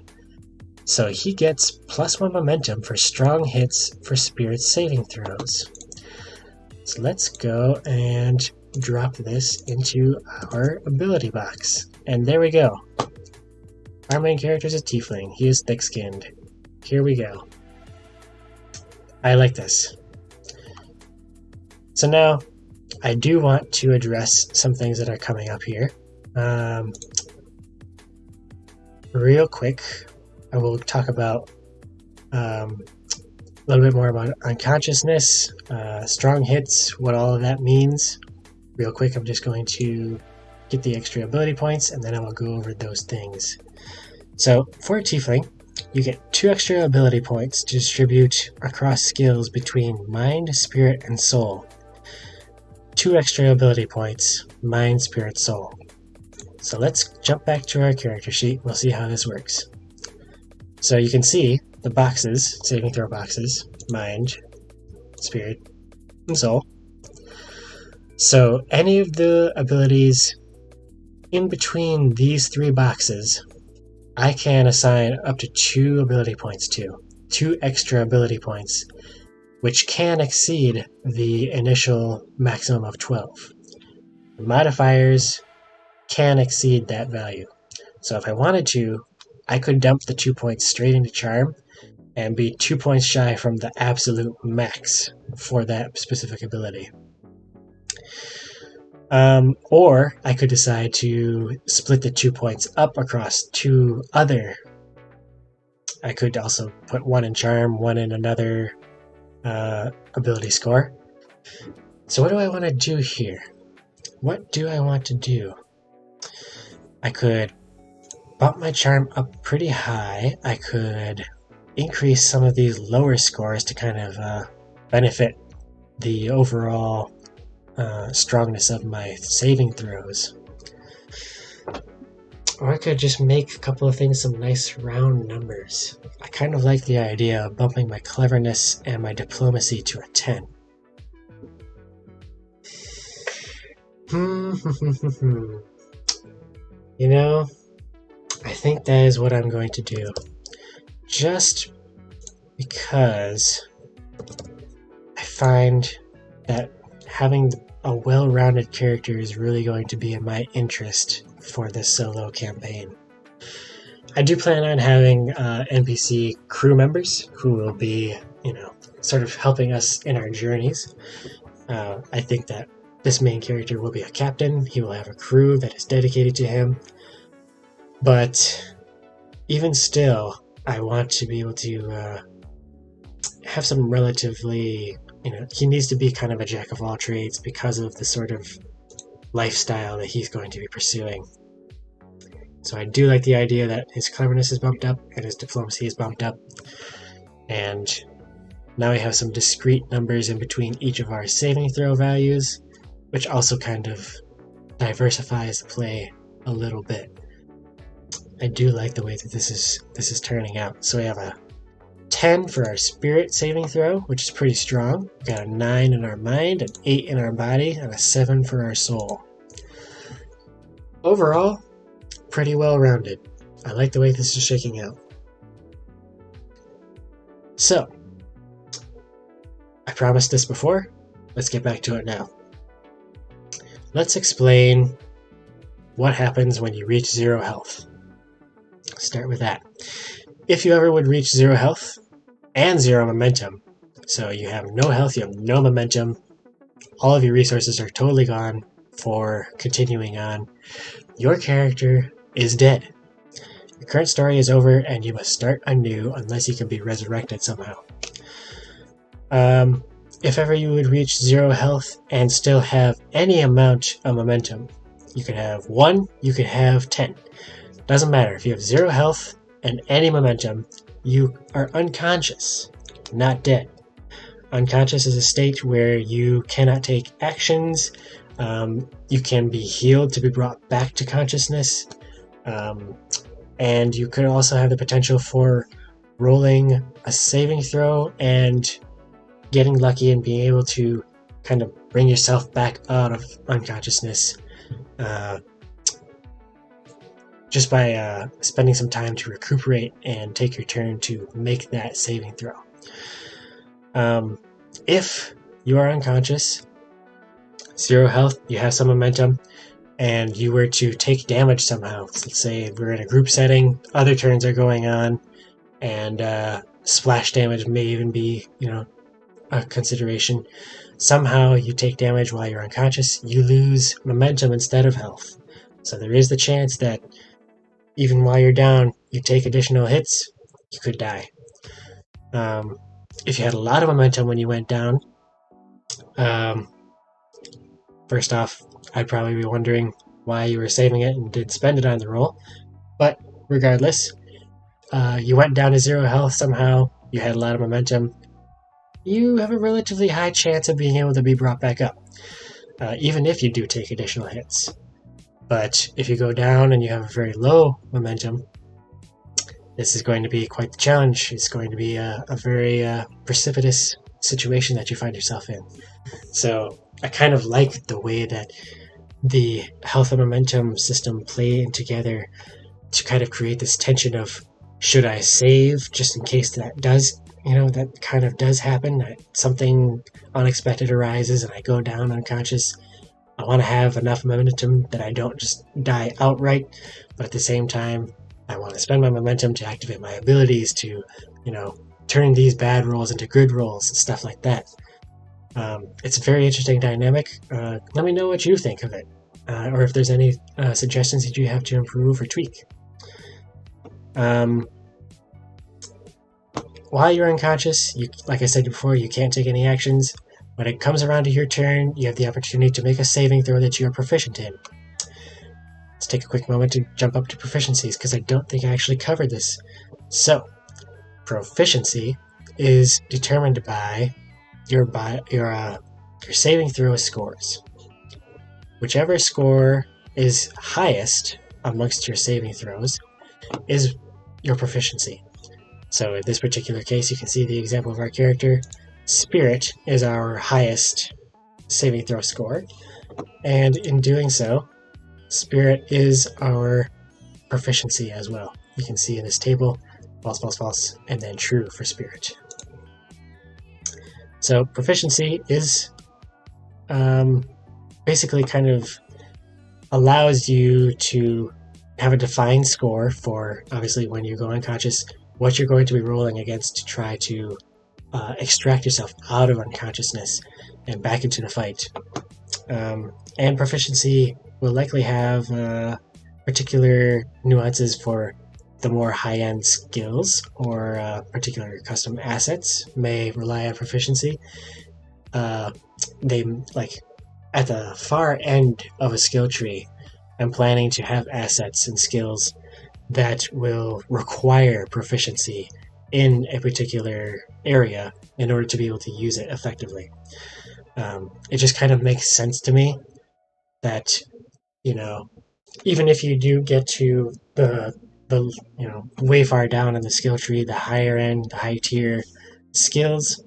So he gets +1 momentum for strong hits for spirit saving throws. So let's go and drop this into our ability box. And there we go. Our main character is a tiefling. He is thick-skinned. Here we go. I like this. So now, I do want to address some things that are coming up here. Real quick, I will talk about a little bit more about unconsciousness, strong hits, what all of that means. Real quick, I'm just going to get the extra ability points, and then I will go over those things. So, for a tiefling, you get 2 extra ability points to distribute across skills between mind, spirit, and soul. 2 extra ability points, mind, spirit, soul. So let's jump back to our character sheet. We'll see how this works. So you can see the boxes, saving throw boxes, mind, spirit, and soul. So any of the abilities in between these 3 boxes, I can assign up to 2 ability points to. 2 extra ability points, which can exceed the initial maximum of 12. The modifiers can exceed that value. So if I wanted to, I could dump the 2 points straight into Charm and be 2 points shy from the absolute max for that specific ability. Or I could decide to split the 2 points up across 2 other. I could also put 1 in Charm, 1 in another ability score. So what do I want to do here? What do I want to do? I could bump my Charm up pretty high. I could increase some of these lower scores to kind of benefit the overall strongness of my saving throws. Or I could just make a couple of things some nice round numbers. I kind of like the idea of bumping my cleverness and my diplomacy to a 10. You know, I think that is what I'm going to do. Just because I find that having a well-rounded character is really going to be in my interest for this solo campaign. I do plan on having NPC crew members who will be, sort of helping us in our journeys. I think that this main character will be a captain. He will have a crew that is dedicated to him. But even still, I want to be able to have some relatively, he needs to be kind of a jack of all trades because of the sort of lifestyle that he's going to be pursuing. So I do like the idea that his cleverness is bumped up and his diplomacy is bumped up. And now we have some discrete numbers in between each of our saving throw values, which also kind of diversifies the play a little bit. I do like the way that this is turning out. So we have a 10 for our spirit saving throw, which is pretty strong. We've got a 9 in our mind, an 8 in our body, and a 7 for our soul. Overall, pretty well rounded. I like the way this is shaking out. So, I promised this before. Let's get back to it now. Let's explain what happens when you reach 0 health. Start with that. If you ever would reach 0 health and 0 momentum, so you have no health, you have no momentum, all of your resources are totally gone for continuing on, your character is dead. Your current story is over and you must start anew unless you can be resurrected somehow. If ever you would reach 0 health and still have any amount of momentum, you could have 1, you could have 10. Doesn't matter. If you have 0 health and any momentum, you are unconscious, not dead. Unconscious is a state where you cannot take actions. You can be healed to be brought back to consciousness. And you could also have the potential for rolling a saving throw and getting lucky and being able to kind of bring yourself back out of unconsciousness just by spending some time to recuperate and take your turn to make that saving throw. If you are unconscious, 0 health, you have some momentum, and you were to take damage somehow, let's say we're in a group setting, other turns are going on, and splash damage may even be, a consideration. Somehow you take damage while you're unconscious, you lose momentum instead of health. So there is the chance that even while you're down, you take additional hits, you could die. If you had a lot of momentum when you went down, first off, I'd probably be wondering why you were saving it and didn't spend it on the roll. But regardless, you went down to 0 health somehow, you had a lot of momentum, you have a relatively high chance of being able to be brought back up, even if you do take additional hits. But if you go down and you have a very low momentum, this is going to be quite the challenge. It's going to be a very precipitous situation that you find yourself in. So I kind of like the way that the health and momentum system play together to kind of create this tension of, should I save just in case that does, that kind of does happen, that something unexpected arises and I go down unconscious. I want to have enough momentum that I don't just die outright, but at the same time, I want to spend my momentum to activate my abilities to, turn these bad rolls into good rolls and stuff like that. It's a very interesting dynamic. Let me know what you think of it, or if there's any suggestions that you have to improve or tweak. While you're unconscious, like I said before, you can't take any actions. When it comes around to your turn, you have the opportunity to make a saving throw that you are proficient in. Let's take a quick moment to jump up to proficiencies, because I don't think I actually covered this. So, proficiency is determined by your saving throw scores. Whichever score is highest amongst your saving throws is your proficiency. So in this particular case, you can see the example of our character. Spirit is our highest saving throw score, and in doing so, Spirit is our proficiency as well. You can see in this table, false, false, false, and then true for Spirit. So proficiency is basically kind of allows you to have a defined score for, obviously, when you go unconscious, what you're going to be rolling against to try to extract yourself out of unconsciousness and back into the fight. And proficiency will likely have particular nuances for the more high-end skills, or particular custom assets may rely on proficiency. They, like, at the far end of a skill tree, I'm planning to have assets and skills that will require proficiency in a particular area in order to be able to use it effectively. It just kind of makes sense to me that, even if you do get to the way far down in the skill tree, the higher end, the high tier skills,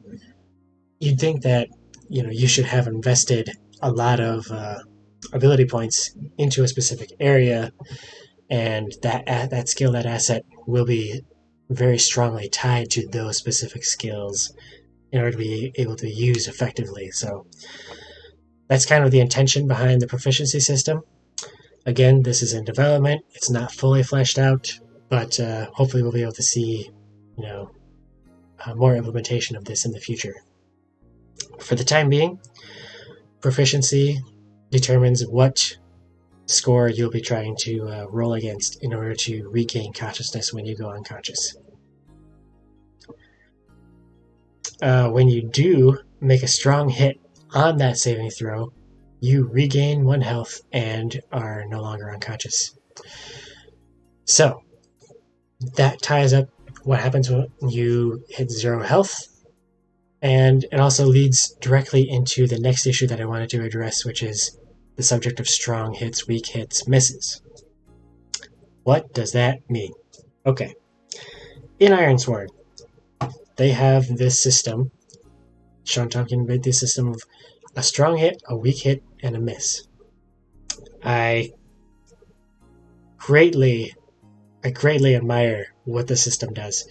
you'd think that you should have invested a lot of ability points into a specific area, and that skill, that asset, will be very strongly tied to those specific skills in order to be able to use effectively. So that's kind of the intention behind the proficiency system. Again, this is in development. It's not fully fleshed out, but hopefully we'll be able to see more implementation of this in the future. For the time being, proficiency determines what score you'll be trying to roll against in order to regain consciousness when you go unconscious. When you do make a strong hit on that saving throw, you regain 1 health and are no longer unconscious. So that ties up what happens when you hit 0 health, and it also leads directly into the next issue that I wanted to address, which is the subject of strong hits, weak hits, misses. What does that mean? Okay. In Ironsworn, they have this system. Sean Tompkins made this system of a strong hit, a weak hit, and a miss. I greatly admire what the system does.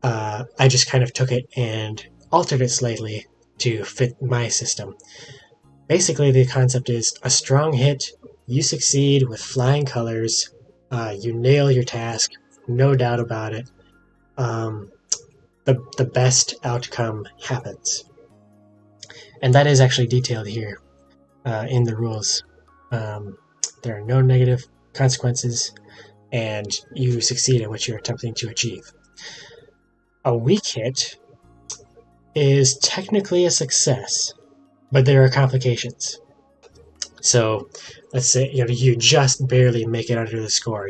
I just kind of took it and altered it slightly to fit my system. Basically, the concept is a strong hit, you succeed with flying colors, you nail your task, no doubt about it. The best outcome happens. And that is actually detailed here in the rules. There are no negative consequences, and you succeed at what you're attempting to achieve. A weak hit is technically a success, but there are complications. So let's say you just barely make it under the score.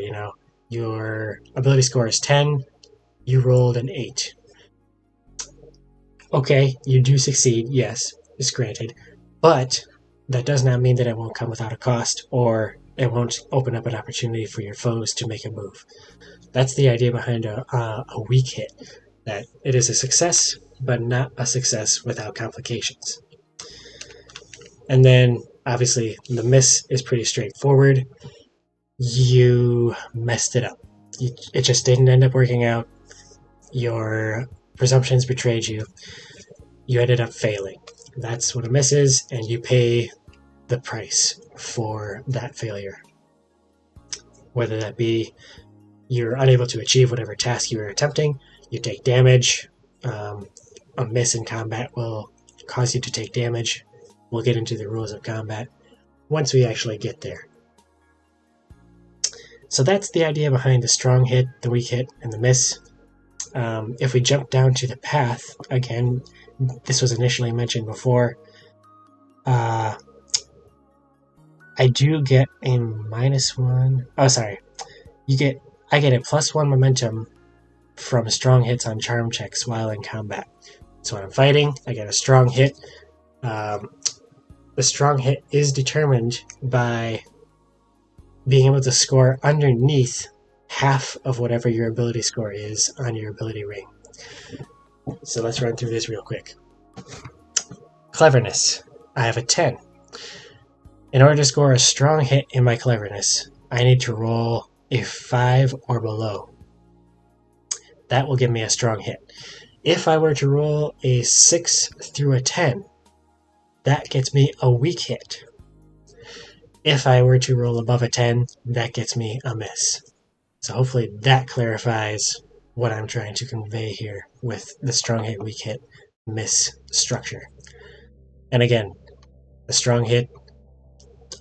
Your ability score is 10, you rolled an 8. Okay, you do succeed, yes, it's granted, but that does not mean that it won't come without a cost, or it won't open up an opportunity for your foes to make a move. That's the idea behind a weak hit, that it is a success, but not a success without complications. And then, obviously, the miss is pretty straightforward. You messed it up. It just didn't end up working out. Your presumptions betrayed you. You ended up failing. That's what a miss is, and you pay the price for that failure. Whether that be you're unable to achieve whatever task you were attempting, you take damage. A miss in combat will cause you to take damage. We'll get into the rules of combat once we actually get there. So that's the idea behind the strong hit, the weak hit, and the miss. If we jump down to the path, again, this was initially mentioned before, I do get a -1. Oh, sorry. I get a +1 momentum from strong hits on charm checks while in combat. So when I'm fighting, I get a strong hit. The strong hit is determined by being able to score underneath half of whatever your ability score is on your ability ring. So let's run through this real quick. Cleverness. I have a 10. In order to score a strong hit in my cleverness, I need to roll a 5 or below. That will give me a strong hit. If I were to roll a 6 through a 10, that gets me a weak hit. If I were to roll above a 10, that gets me a miss. So hopefully that clarifies what I'm trying to convey here with the strong hit, weak hit, miss structure. And again, the strong hit,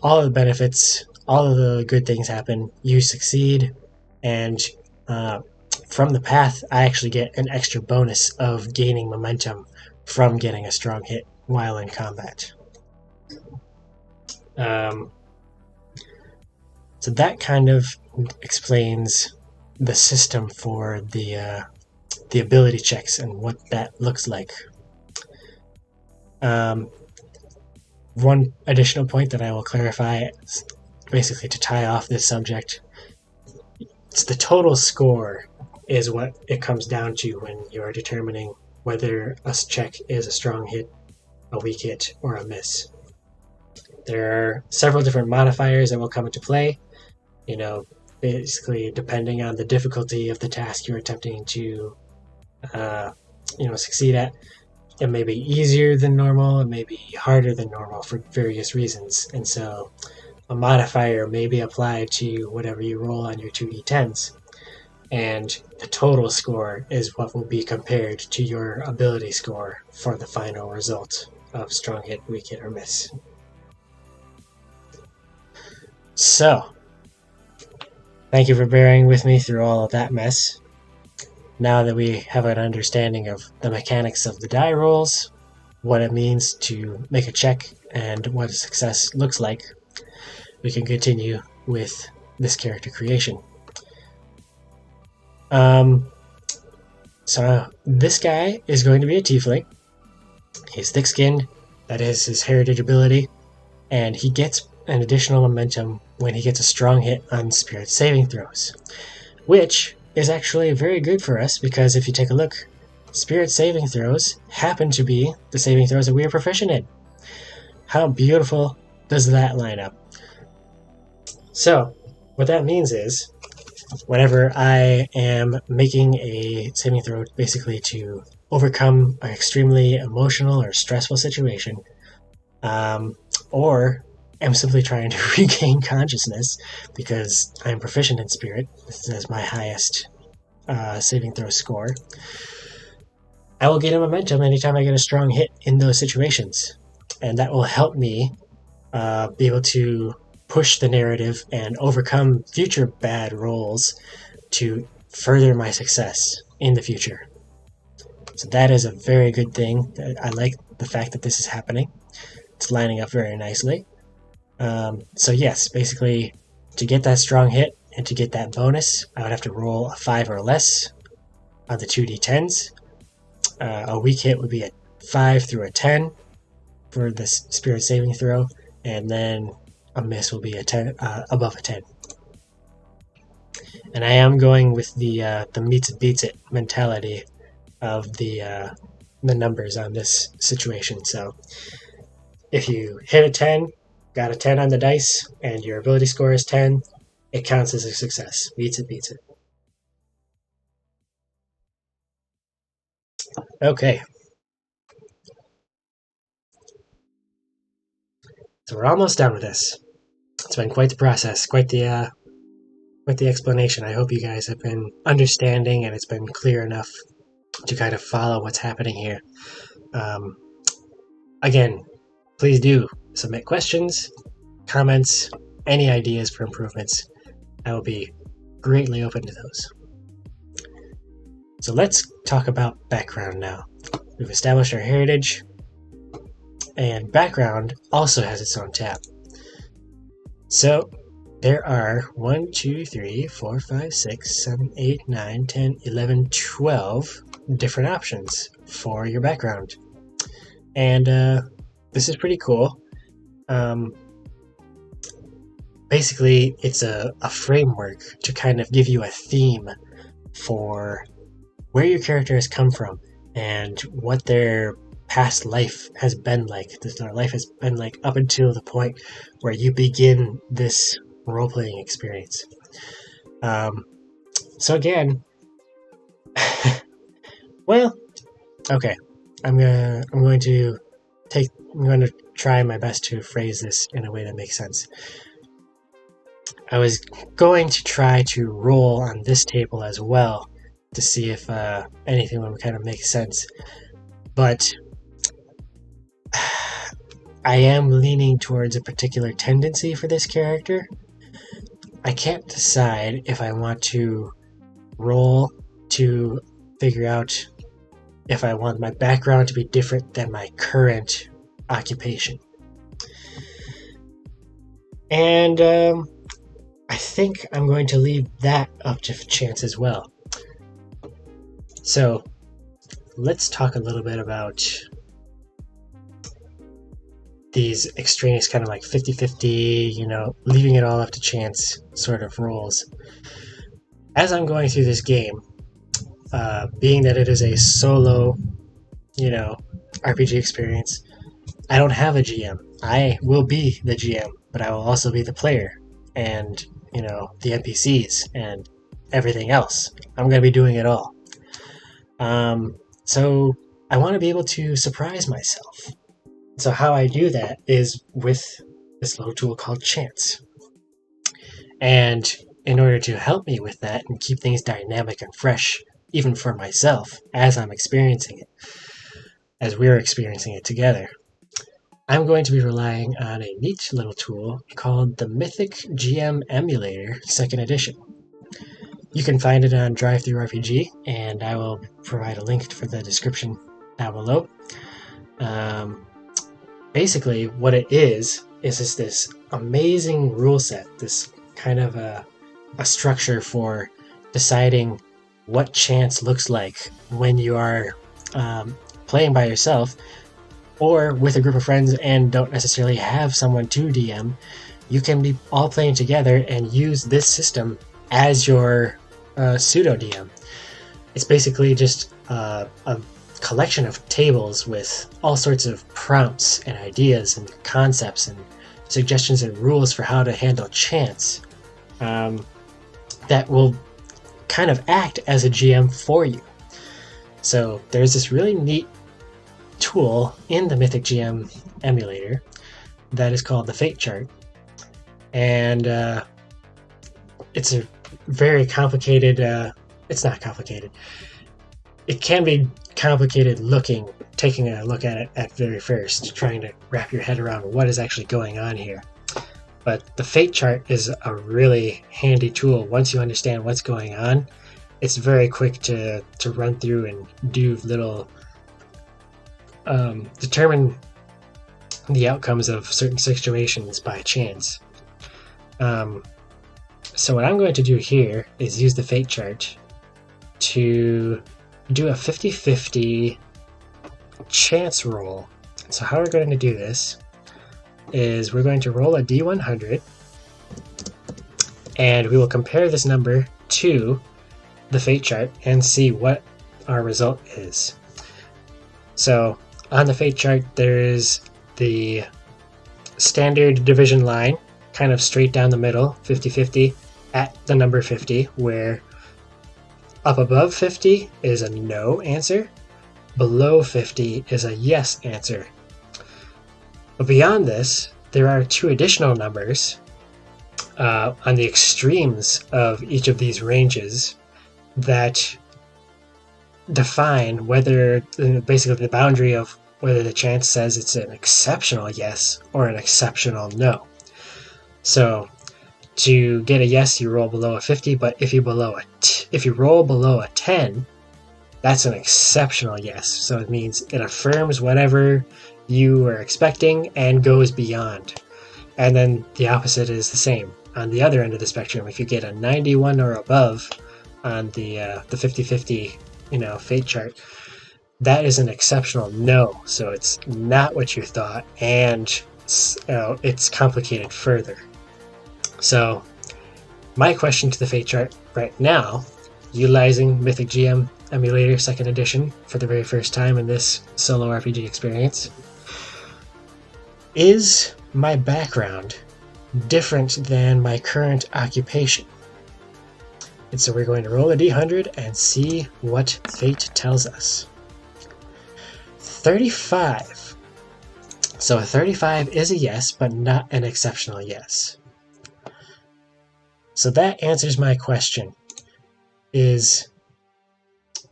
all of the benefits, all of the good things happen. You succeed, and from the path, I actually get an extra bonus of gaining momentum from getting a strong hit while in combat. So that kind of explains the system for the ability checks and what that looks like. One additional point that I will clarify, basically to tie off this subject, it's the total score is what it comes down to when you're determining whether a check is a strong hit, a weak hit, or a miss. There are several different modifiers that will come into play, basically depending on the difficulty of the task you're attempting to succeed at. It may be easier than normal, it may be harder than normal for various reasons, and so a modifier may be applied to whatever you roll on your 2d10s, and the total score is what will be compared to your ability score for the final result of strong hit, weak hit, or miss. So, thank you for bearing with me through all of that mess. Now that we have an understanding of the mechanics of the die rolls, what it means to make a check, and what a success looks like, we can continue with this character creation. So this guy is going to be a tiefling. He's thick-skinned, that is his heritage ability, and he gets an additional momentum when he gets a strong hit on spirit saving throws, which is actually very good for us because if you take a look, spirit saving throws happen to be the saving throws that we are proficient in. How beautiful does that line up? So, what that means is, whenever I am making a saving throw basically to overcome an extremely emotional or stressful situation, or am simply trying to regain consciousness because I'm proficient in spirit, this is my highest saving throw score, I will gain a momentum anytime I get a strong hit in those situations, and that will help me be able to push the narrative and overcome future bad rolls to further my success in the future. So that is a very good thing. I like the fact that this is happening. It's lining up very nicely. So yes, basically, to get that strong hit and to get that bonus, I would have to roll a 5 or less on the 2d10s. A weak hit would be a 5 through a 10 for the spirit saving throw, and then a miss will be a 10 above a 10. And I am going with the meets it beats it mentality of the numbers on this situation. So if you hit a 10, got a 10 on the dice, and your ability score is 10, it counts as a success. Meets it beats it. Okay. So we're almost done with this. It's been quite the process, quite the explanation. I hope you guys have been understanding and it's been clear enough to kind of follow what's happening here. Again, please do submit questions, comments, any ideas for improvements. I will be greatly open to those. So let's talk about background now. We've established our heritage, and background also has its own tab. So there are 1, 2, 3, 4, 5, 6, 7, 8, 9, 10, 11, 12 different options for your background. And this is pretty cool. Basically, it's a framework to kind of give you a theme for where your character has come from and what their past life has been like. Their life has been like up until the point where you begin this role-playing experience. So again, well, okay, I'm going to try my best to phrase this in a way that makes sense. I was going to try to roll on this table as well to see if anything would kind of make sense, but I am leaning towards a particular tendency for this character. I can't decide if I want to roll to figure out if I want my background to be different than my current occupation. And I think I'm going to leave that up to chance as well. So let's talk a little bit about these extraneous kind of like 50-50, leaving it all up to chance sort of roles. As I'm going through this game, being that it is a solo, RPG experience, I don't have a GM. I will be the GM, but I will also be the player and, the NPCs and everything else. I'm going to be doing it all. So I want to be able to surprise myself. So how I do that is with this little tool called Chance. And in order to help me with that and keep things dynamic and fresh, even for myself, as I'm experiencing it, as we're experiencing it together, I'm going to be relying on a neat little tool called the Mythic GM Emulator 2nd Edition. You can find it on DriveThruRPG, and I will provide a link for the description down below. Basically, what it is just this amazing rule set, this kind of a structure for deciding what chance looks like when you are playing by yourself or with a group of friends and don't necessarily have someone to DM. You can be all playing together and use this system as your pseudo DM. It's basically just a collection of tables with all sorts of prompts and ideas and concepts and suggestions and rules for how to handle chance that will kind of act as a GM for you. So there's this really neat tool in the Mythic GM emulator that is called the Fate Chart, and it's a very complicated, it's not complicated, it can be complicated looking, taking a look at it at very first, trying to wrap your head around what is actually going on here. But the Fate Chart is a really handy tool. Once you understand what's going on, it's very quick to run through and do little determine the outcomes of certain situations by chance. So what I'm going to do here is use the Fate Chart to do a 50-50 chance roll. So how we're going to do this is we're going to roll a D100, and we will compare this number to the Fate Chart and see what our result is. So on the Fate Chart, there is the standard division line, kind of straight down the middle, 50-50 at the number 50, where up above 50 is a no answer, below 50 is a yes answer. But beyond this, there are two additional numbers on the extremes of each of these ranges that define whether, basically the boundary of whether the chance says it's an exceptional yes or an exceptional no. So to get a yes, you roll below a 50, but if you roll below a 10, that's an exceptional yes. So it means it affirms whatever you were expecting and goes beyond. And then the opposite is the same. on the other end of the spectrum, if you get a 91 or above on the 50-50, fate chart, that is an exceptional no. So it's not what you thought, and it's complicated further. So my question to the fate chart right now, utilizing Mythic GM Emulator 2nd Edition for the very first time in this solo RPG experience, is my background different than my current occupation? And so we're going to roll a d100 and see what fate tells us. 35. So a 35 is a yes, but not an exceptional yes. So that answers my question. Is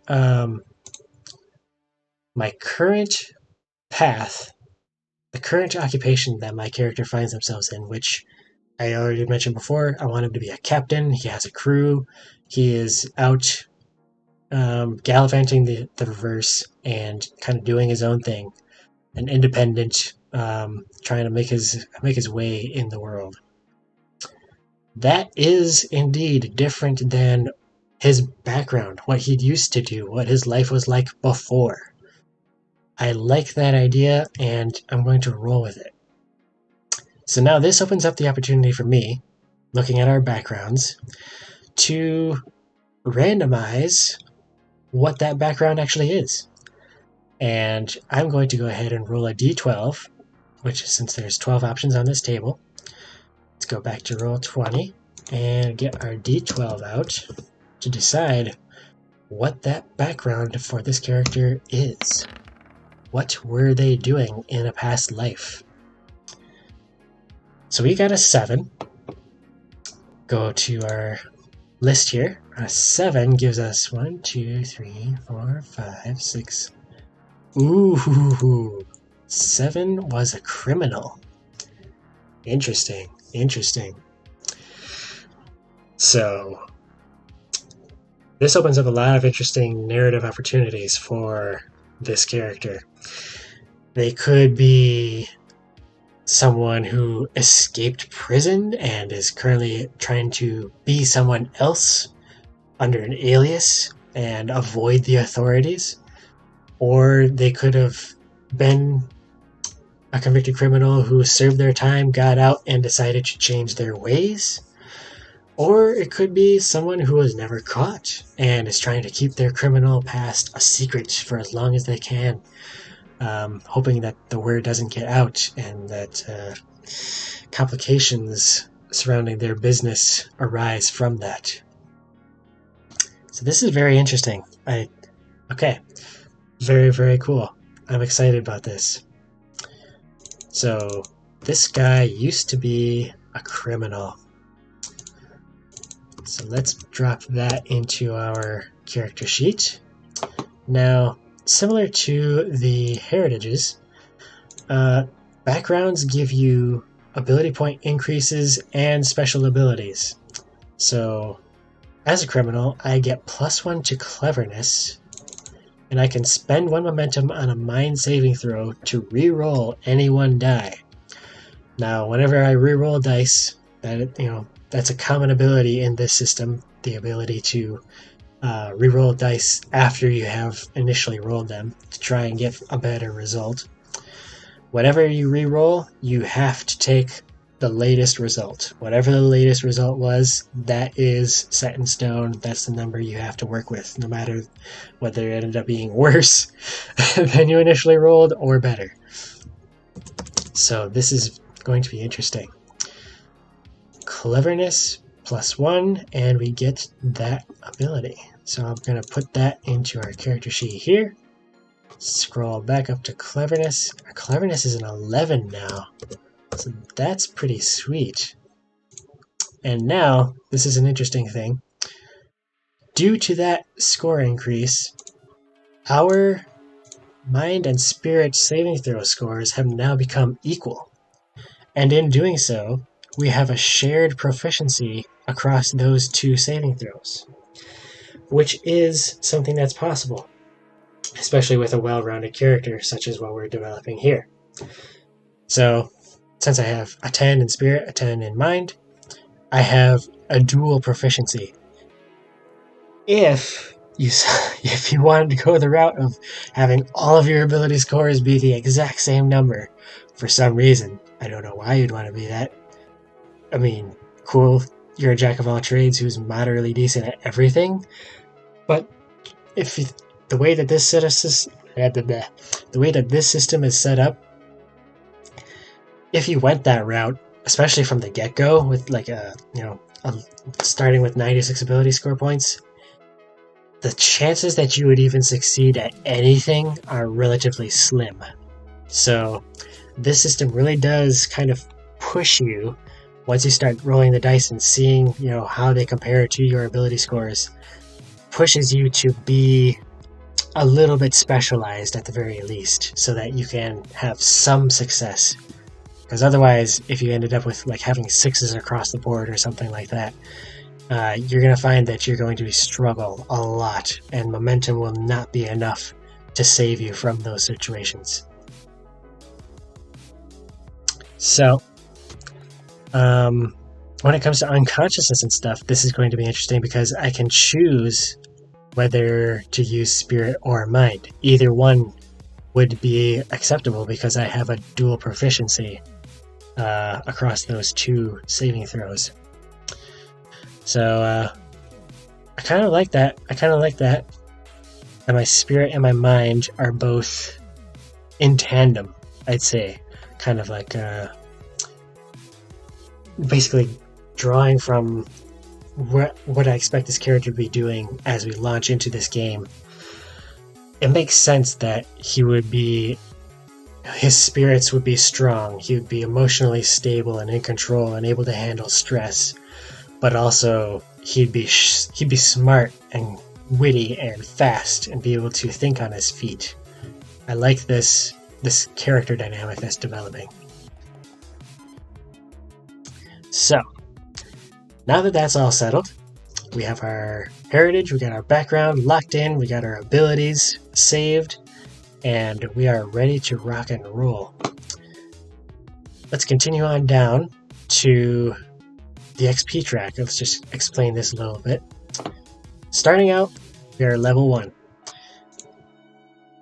my current path, the current occupation that my character finds themselves in, which I already mentioned before, I want him to be a captain. He has a crew. He is out gallivanting the reverse and kind of doing his own thing, an independent, trying to make his way in the world. That is indeed different than his background, what he used to do, what his life was like before. I like that idea, and I'm going to roll with it. So now this opens up the opportunity for me, looking at our backgrounds, to randomize what that background actually is. And I'm going to go ahead and roll a d12, which, since there's 12 options on this table, let's go back to roll 20 and get our d12 out to decide what that background for this character is. What were they doing in a past life? So we got a 7. Go to our list here. A 7 gives us 1, 2, 3, 4, 5, 6. Ooh, 7 was a criminal. Interesting. So this opens up a lot of interesting narrative opportunities for this character. They could be someone who escaped prison and is currently trying to be someone else under an alias and avoid the authorities. Or they could have been a convicted criminal who served their time, got out, and decided to change their ways. Or it could be someone who was never caught and is trying to keep their criminal past a secret for as long as they can, hoping that the word doesn't get out and that complications surrounding their business arise from that. So this is very interesting. Okay. Very, very cool. I'm excited about this. So this guy used to be a criminal. So let's drop that into our character sheet. Now, similar to the heritages, backgrounds give you ability point increases and special abilities. So as a criminal, I get +1 to cleverness, and I can spend 1 momentum on a mind saving throw to re-roll any 1 die. Now, whenever I re-roll dice, that's a common ability in this system, the ability to re-roll dice after you have initially rolled them to try and get a better result. Whenever you re-roll, you have to take the latest result. Whatever the latest result was, that is set in stone. That's the number you have to work with, no matter whether it ended up being worse than you initially rolled or better. So this is going to be interesting. Cleverness +1, and we get that ability. So I'm going to put that into our character sheet here. Scroll back up to cleverness. Our cleverness is an 11 now. So that's pretty sweet. And now, this is an interesting thing. Due to that score increase, our mind and spirit saving throw scores have now become equal. And in doing so, we have a shared proficiency across those 2 saving throws, which is something that's possible, especially with a well-rounded character such as what we're developing here. So, since I have a 10 in spirit, a 10 in mind, I have a dual proficiency. If you wanted to go the route of having all of your ability scores be the exact same number, for some reason, I don't know why you'd want to be that. I mean, cool, you're a jack of all trades who's moderately decent at everything, but if you, the way that this system is set up, if you went that route, especially from the get-go with like starting with 96 ability score points, the chances that you would even succeed at anything are relatively slim. So this system really does kind of push you, once you start rolling the dice and seeing, how they compare to your ability scores, pushes you to be a little bit specialized at the very least, so that you can have some success. Because otherwise, if you ended up with like having sixes across the board or something like that, you're going to find that you're going to struggle a lot, and momentum will not be enough to save you from those situations. So, when it comes to unconsciousness and stuff, this is going to be interesting because I can choose whether to use spirit or mind. Either one would be acceptable because I have a dual proficiency across those two saving throws. So I kind of like that. And my spirit and my mind are both in tandem, I'd say. Kind of like basically drawing from what I expect this character to be doing as we launch into this game. It makes sense that his spirits would be strong. He would be emotionally stable and in control and able to handle stress. But also, he'd be smart and witty and fast and be able to think on his feet. I like this character dynamic that's developing. So, now that that's all settled, we have our heritage, we got our background locked in, we got our abilities saved, and we are ready to rock and roll. Let's continue on down to the XP track. Let's just explain this a little bit. Starting out, we are level 1.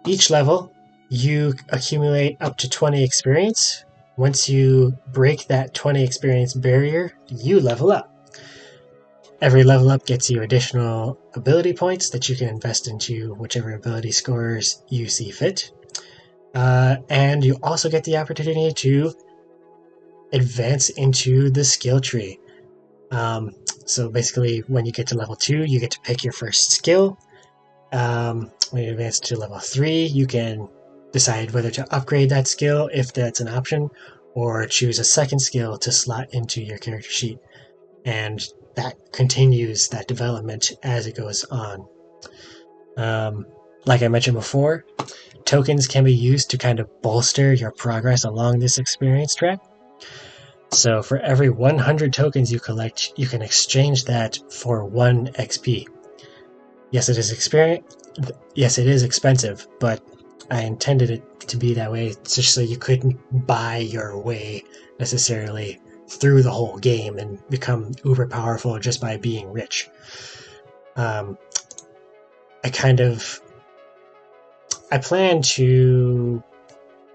Each level, you accumulate up to 20 experience. Once you break that 20 experience barrier, you level up. Every level up gets you additional ability points that you can invest into whichever ability scores you see fit. And you also get the opportunity to advance into the skill tree. So basically, when you get to level 2, you get to pick your first skill. When you advance to level 3, you can decide whether to upgrade that skill if that's an option, or choose a second skill to slot into your character sheet. And that continues that development as it goes on. Like I mentioned before, tokens can be used to kind of bolster your progress along this experience track. So for every 100 tokens you collect, you can exchange that for 1 XP. Yes, it is expensive, but I intended it to be that way just so you couldn't buy your way necessarily through the whole game and become uber powerful just by being rich. I plan to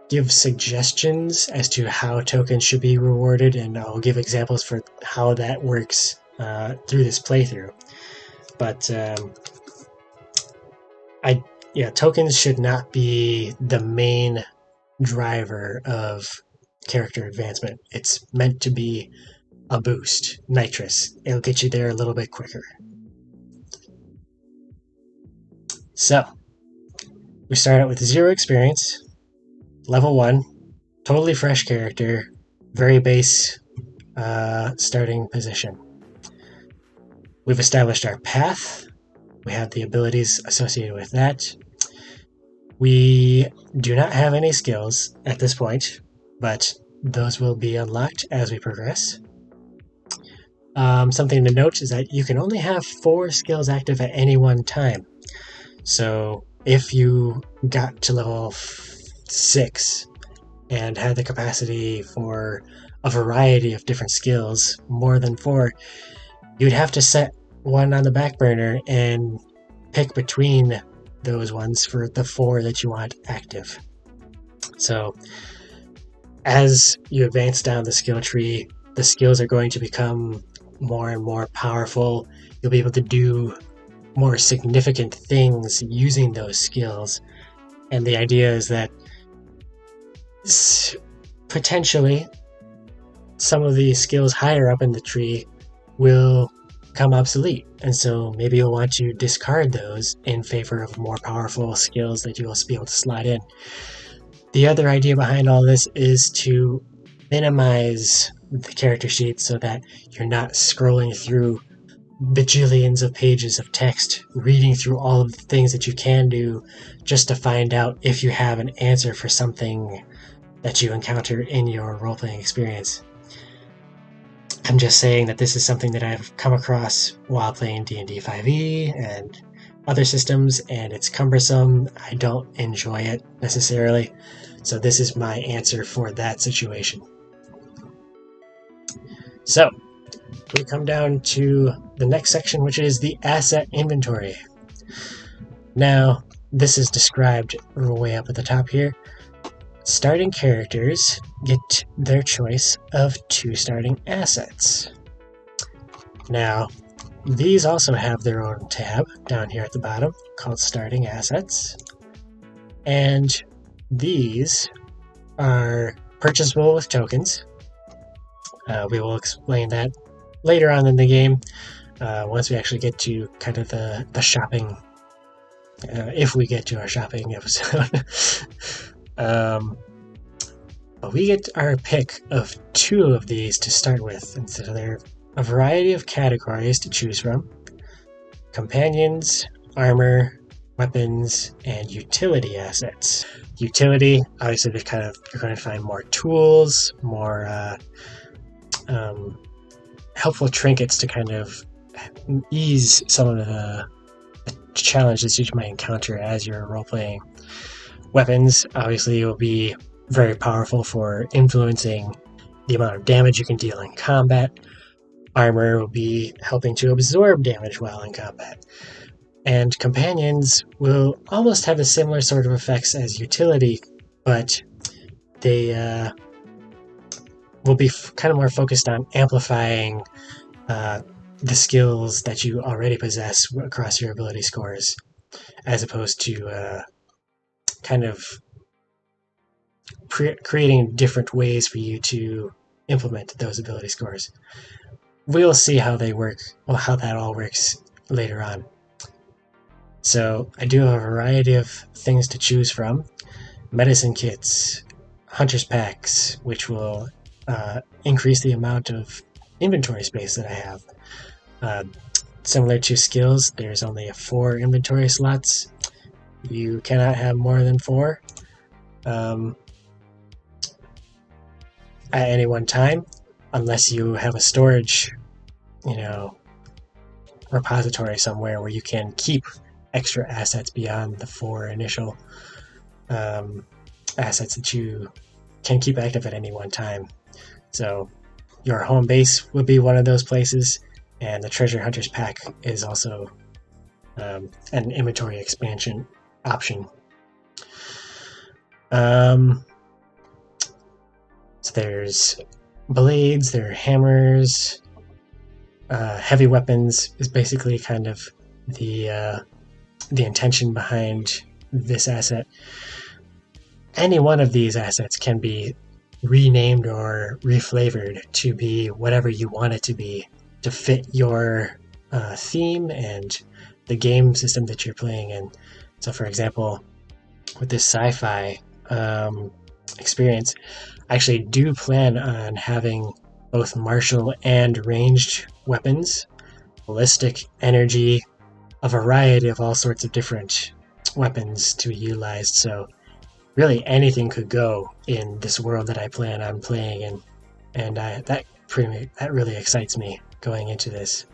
give suggestions as to how tokens should be rewarded, and I'll give examples for how that works through this playthrough. But tokens should not be the main driver of character advancement. It's meant to be a boost, nitrous. It'll get you there a little bit quicker. So, we start out with 0 experience, level 1, totally fresh character, very base starting position. We've established our path. We have the abilities associated with that. We do not have any skills at this point, but those will be unlocked as we progress. Something to note is that you can only have 4 skills active at any one time. So if you got to level 6 and had the capacity for a variety of different skills, more than 4, you'd have to set one on the back burner and pick between those ones for the 4 that you want active. So as you advance down the skill tree, the skills are going to become more and more powerful. You'll be able to do more significant things using those skills. And the idea is that potentially some of the skills higher up in the tree will become obsolete. And so maybe you'll want to discard those in favor of more powerful skills that you'll be able to slot in. The other idea behind all this is to minimize the character sheet so that you're not scrolling through bajillions of pages of text, reading through all of the things that you can do just to find out if you have an answer for something that you encounter in your role-playing experience. I'm just saying that this is something that I've come across while playing D&D 5e and other systems, and it's cumbersome. I don't enjoy it necessarily, so this is my answer for that situation. So we come down to the next section, which is the asset inventory. Now, this is described way up at the top here. Starting characters get their choice of 2 starting assets. Now, these also have their own tab down here at the bottom called Starting Assets. And these are purchasable with tokens. We will explain that later on in the game, once we actually get to kind of the shopping, if we get to our shopping episode. But we get our pick of 2 of these to start with, and so there are a variety of categories to choose from: companions, armor, weapons, and utility assets. Utility, obviously, you're going to find more tools, more helpful trinkets to kind of ease some of the challenges you might encounter as you're role-playing. Weapons, obviously, will be very powerful for influencing the amount of damage you can deal in combat. Armor will be helping to absorb damage while in combat. And companions will almost have a similar sort of effects as utility, but they will be kind of more focused on amplifying the skills that you already possess across your ability scores, as opposed to kind of creating different ways for you to implement those ability scores. We'll see how they work, well, how that all works later on. So I do have a variety of things to choose from. Medicine kits, hunter's packs, which will increase the amount of inventory space that I have. Similar to skills, there's only 4 inventory slots. You cannot have more than 4 at any one time, unless you have a storage, repository somewhere where you can keep extra assets beyond the 4 initial assets that you can keep active at any one time. So your home base would be one of those places, and the treasure hunter's pack is also an inventory expansion option. So there's blades, there are hammers, heavy weapons is basically kind of the intention behind this asset. Any one of these assets can be renamed or reflavored to be whatever you want it to be, to fit your theme and the game system that you're playing in. So for example, with this sci-fi experience, I actually do plan on having both martial and ranged weapons, ballistic, energy, a variety of all sorts of different weapons to be utilized. So really anything could go in this world that I plan on playing in, and that really excites me going into this.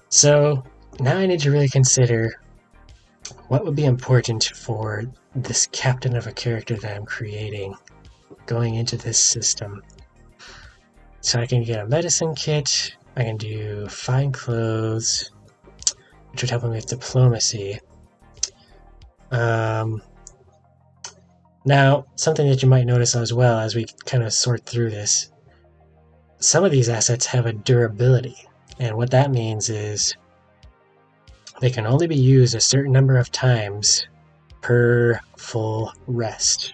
So now I need to really consider what would be important for this captain of a character that I'm creating. going into this system. So I can get a medicine kit, I can do fine clothes, which would help me with diplomacy. Now, something that you might notice as well as we kind of sort through this, some of these assets have a durability, and what that means is they can only be used a certain number of times per full rest.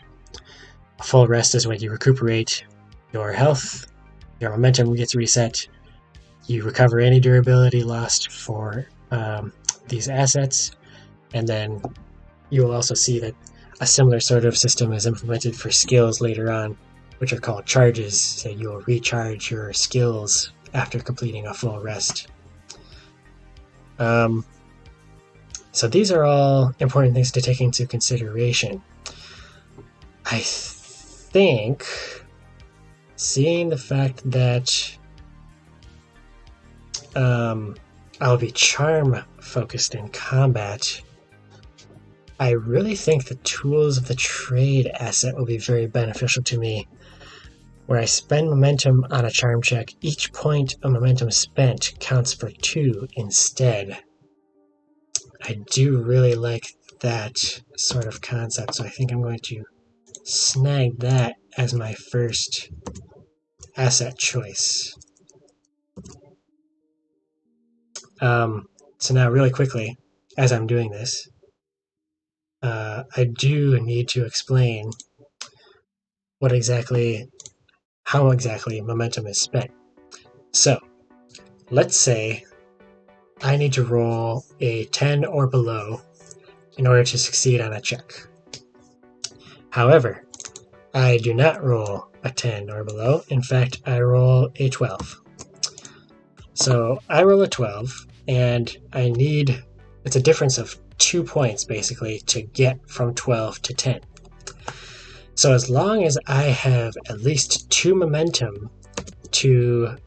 A full rest is when you recuperate your health, your momentum gets reset, you recover any durability lost for these assets, and then you will also see that a similar sort of system is implemented for skills later on, which are called charges. So you'll recharge your skills after completing a full rest. So these are all important things to take into consideration. I think seeing the fact that I'll be charm focused in combat, I really think the tools of the trade asset will be very beneficial to me. Where I spend momentum on a charm check, each point of momentum spent counts for 2 instead. I do really like that sort of concept, so I think I'm going to snag that as my first asset choice. So now really quickly, as I'm doing this, I do need to explain how exactly momentum is spent. So let's say I need to roll a 10 or below in order to succeed on a check. However, I do not roll a 10 or below. In fact, I roll a 12. So I roll a 12, and it's a difference of 2 points basically to get from 12 to 10. So as long as I have at least 2 momentum to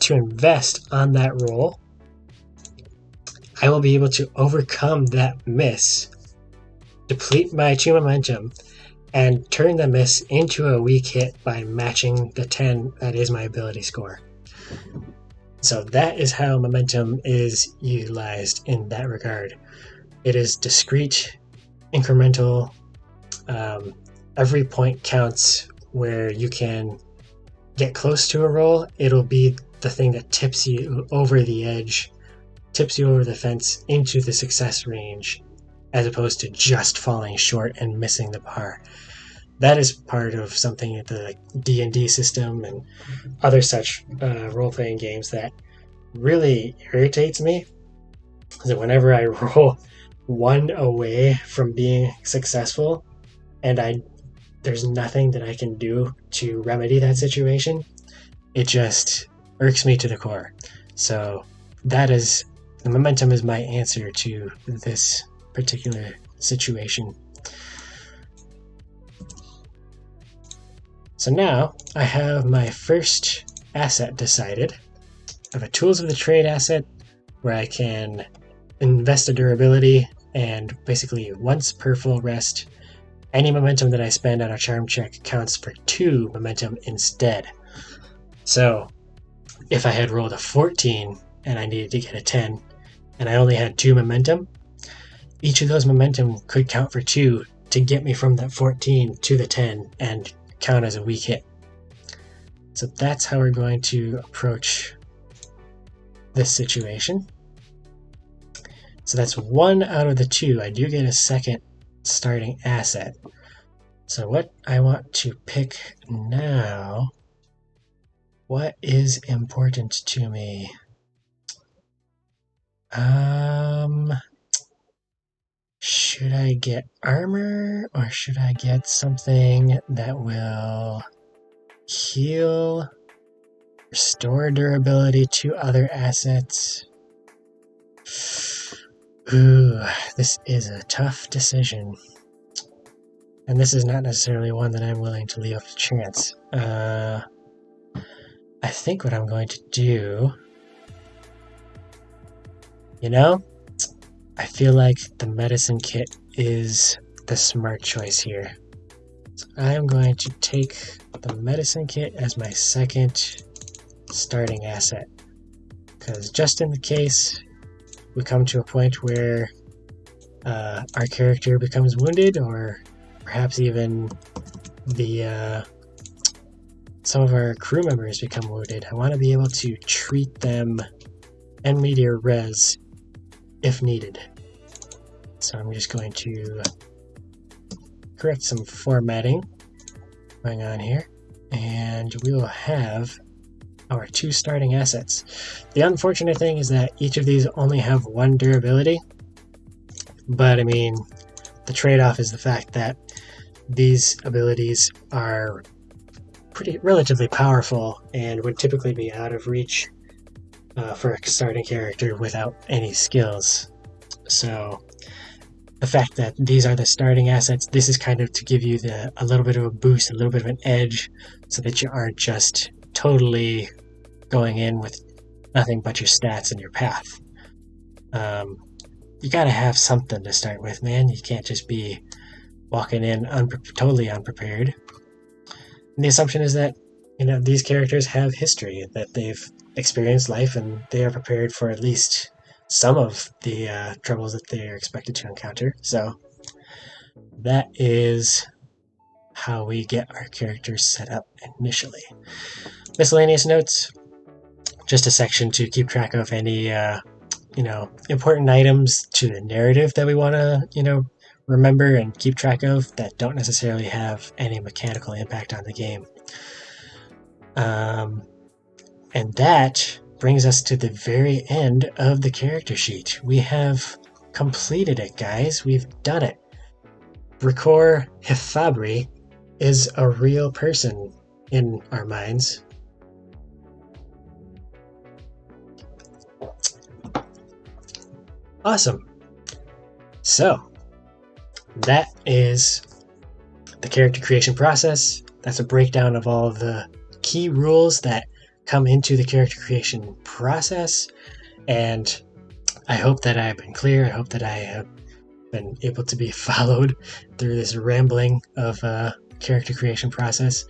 invest on that roll, I will be able to overcome that miss, deplete my 2 momentum, and turn the miss into a weak hit by matching the 10 that is my ability score. So that is how momentum is utilized in that regard. It is discrete, incremental. Every point counts. Where you can get close to a roll, it'll be the thing that tips you over the edge, tips you over the fence into the success range, as opposed to just falling short and missing the bar. That is part of something at the D&D system and other such role-playing games that really irritates me. That whenever I roll 1 away from being successful, and there's nothing that I can do to remedy that situation, it just irks me to the core. So the momentum is my answer to this particular situation. So now I have my first asset decided. I have a tools of the trade asset where I can invest a durability, and basically once per full rest, any momentum that I spend on a charm check counts for 2 momentum instead. So if I had rolled a 14 and I needed to get a 10 and I only had 2 momentum, each of those momentum could count for 2 to get me from that 14 to the 10 and count as a weak hit. So that's how we're going to approach this situation. So that's 1 out of the 2. I do get a second starting asset. So what I want to pick now, what is important to me? Should I get armor, or should I get something that will heal, restore durability to other assets? Ooh, this is a tough decision. And this is not necessarily one that I'm willing to leave up to chance. I think what I'm going to do... I feel like the medicine kit is the smart choice here. So I am going to take the medicine kit as my second starting asset, because just in the case we come to a point where our character becomes wounded, or perhaps even some of our crew members become wounded, I want to be able to treat them en media res if needed. So I'm just going to correct some formatting going on here, and we will have our 2 starting assets. The unfortunate thing is that each of these only have 1 durability, but I mean, the trade-off is the fact that these abilities are relatively powerful and would typically be out of reach for a starting character without any skills. So the fact that these are the starting assets, this is kind of to give you a little bit of a boost, a little bit of an edge, so that you aren't just totally going in with nothing but your stats and your path. You gotta have something to start with, man. You can't just be walking in totally unprepared. And the assumption is that, these characters have history, that they've experienced life, and they are prepared for at least some of the troubles that they are expected to encounter. So that is how we get our characters set up initially. Miscellaneous notes, just a section to keep track of any important items to the narrative that we want to remember and keep track of that don't necessarily have any mechanical impact on the game. And that brings us to the very end of the character sheet. We have completed it, guys. We've done it. Ricor Hefabri is a real person in our minds. Awesome. So that is the character creation process. That's a breakdown of all of the key rules that come into the character creation process, and I hope that I have been clear. I hope that I have been able to be followed through this rambling of character creation process.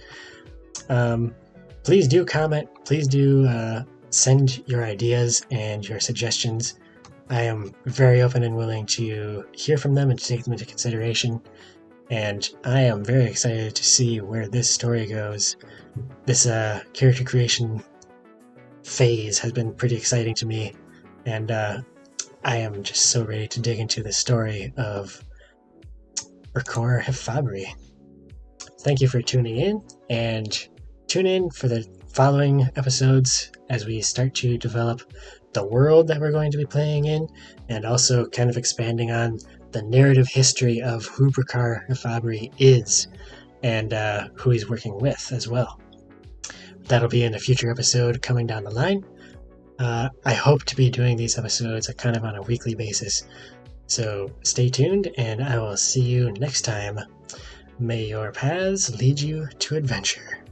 Please do comment. Please do send your ideas and your suggestions. I am very open and willing to hear from them and to take them into consideration, and I am very excited to see where this story goes. This character creation phase has been pretty exciting to me, and I am just so ready to dig into the story of Ricor Hefabri. Thank you for tuning in, and tune in for the following episodes as we start to develop the world that we're going to be playing in, and also kind of expanding on the narrative history of who Ricor Hefabri is and who he's working with as well. That'll be in a future episode coming down the line. I hope to be doing these episodes kind of on a weekly basis, so stay tuned, and I will see you next time. May your paths lead you to adventure.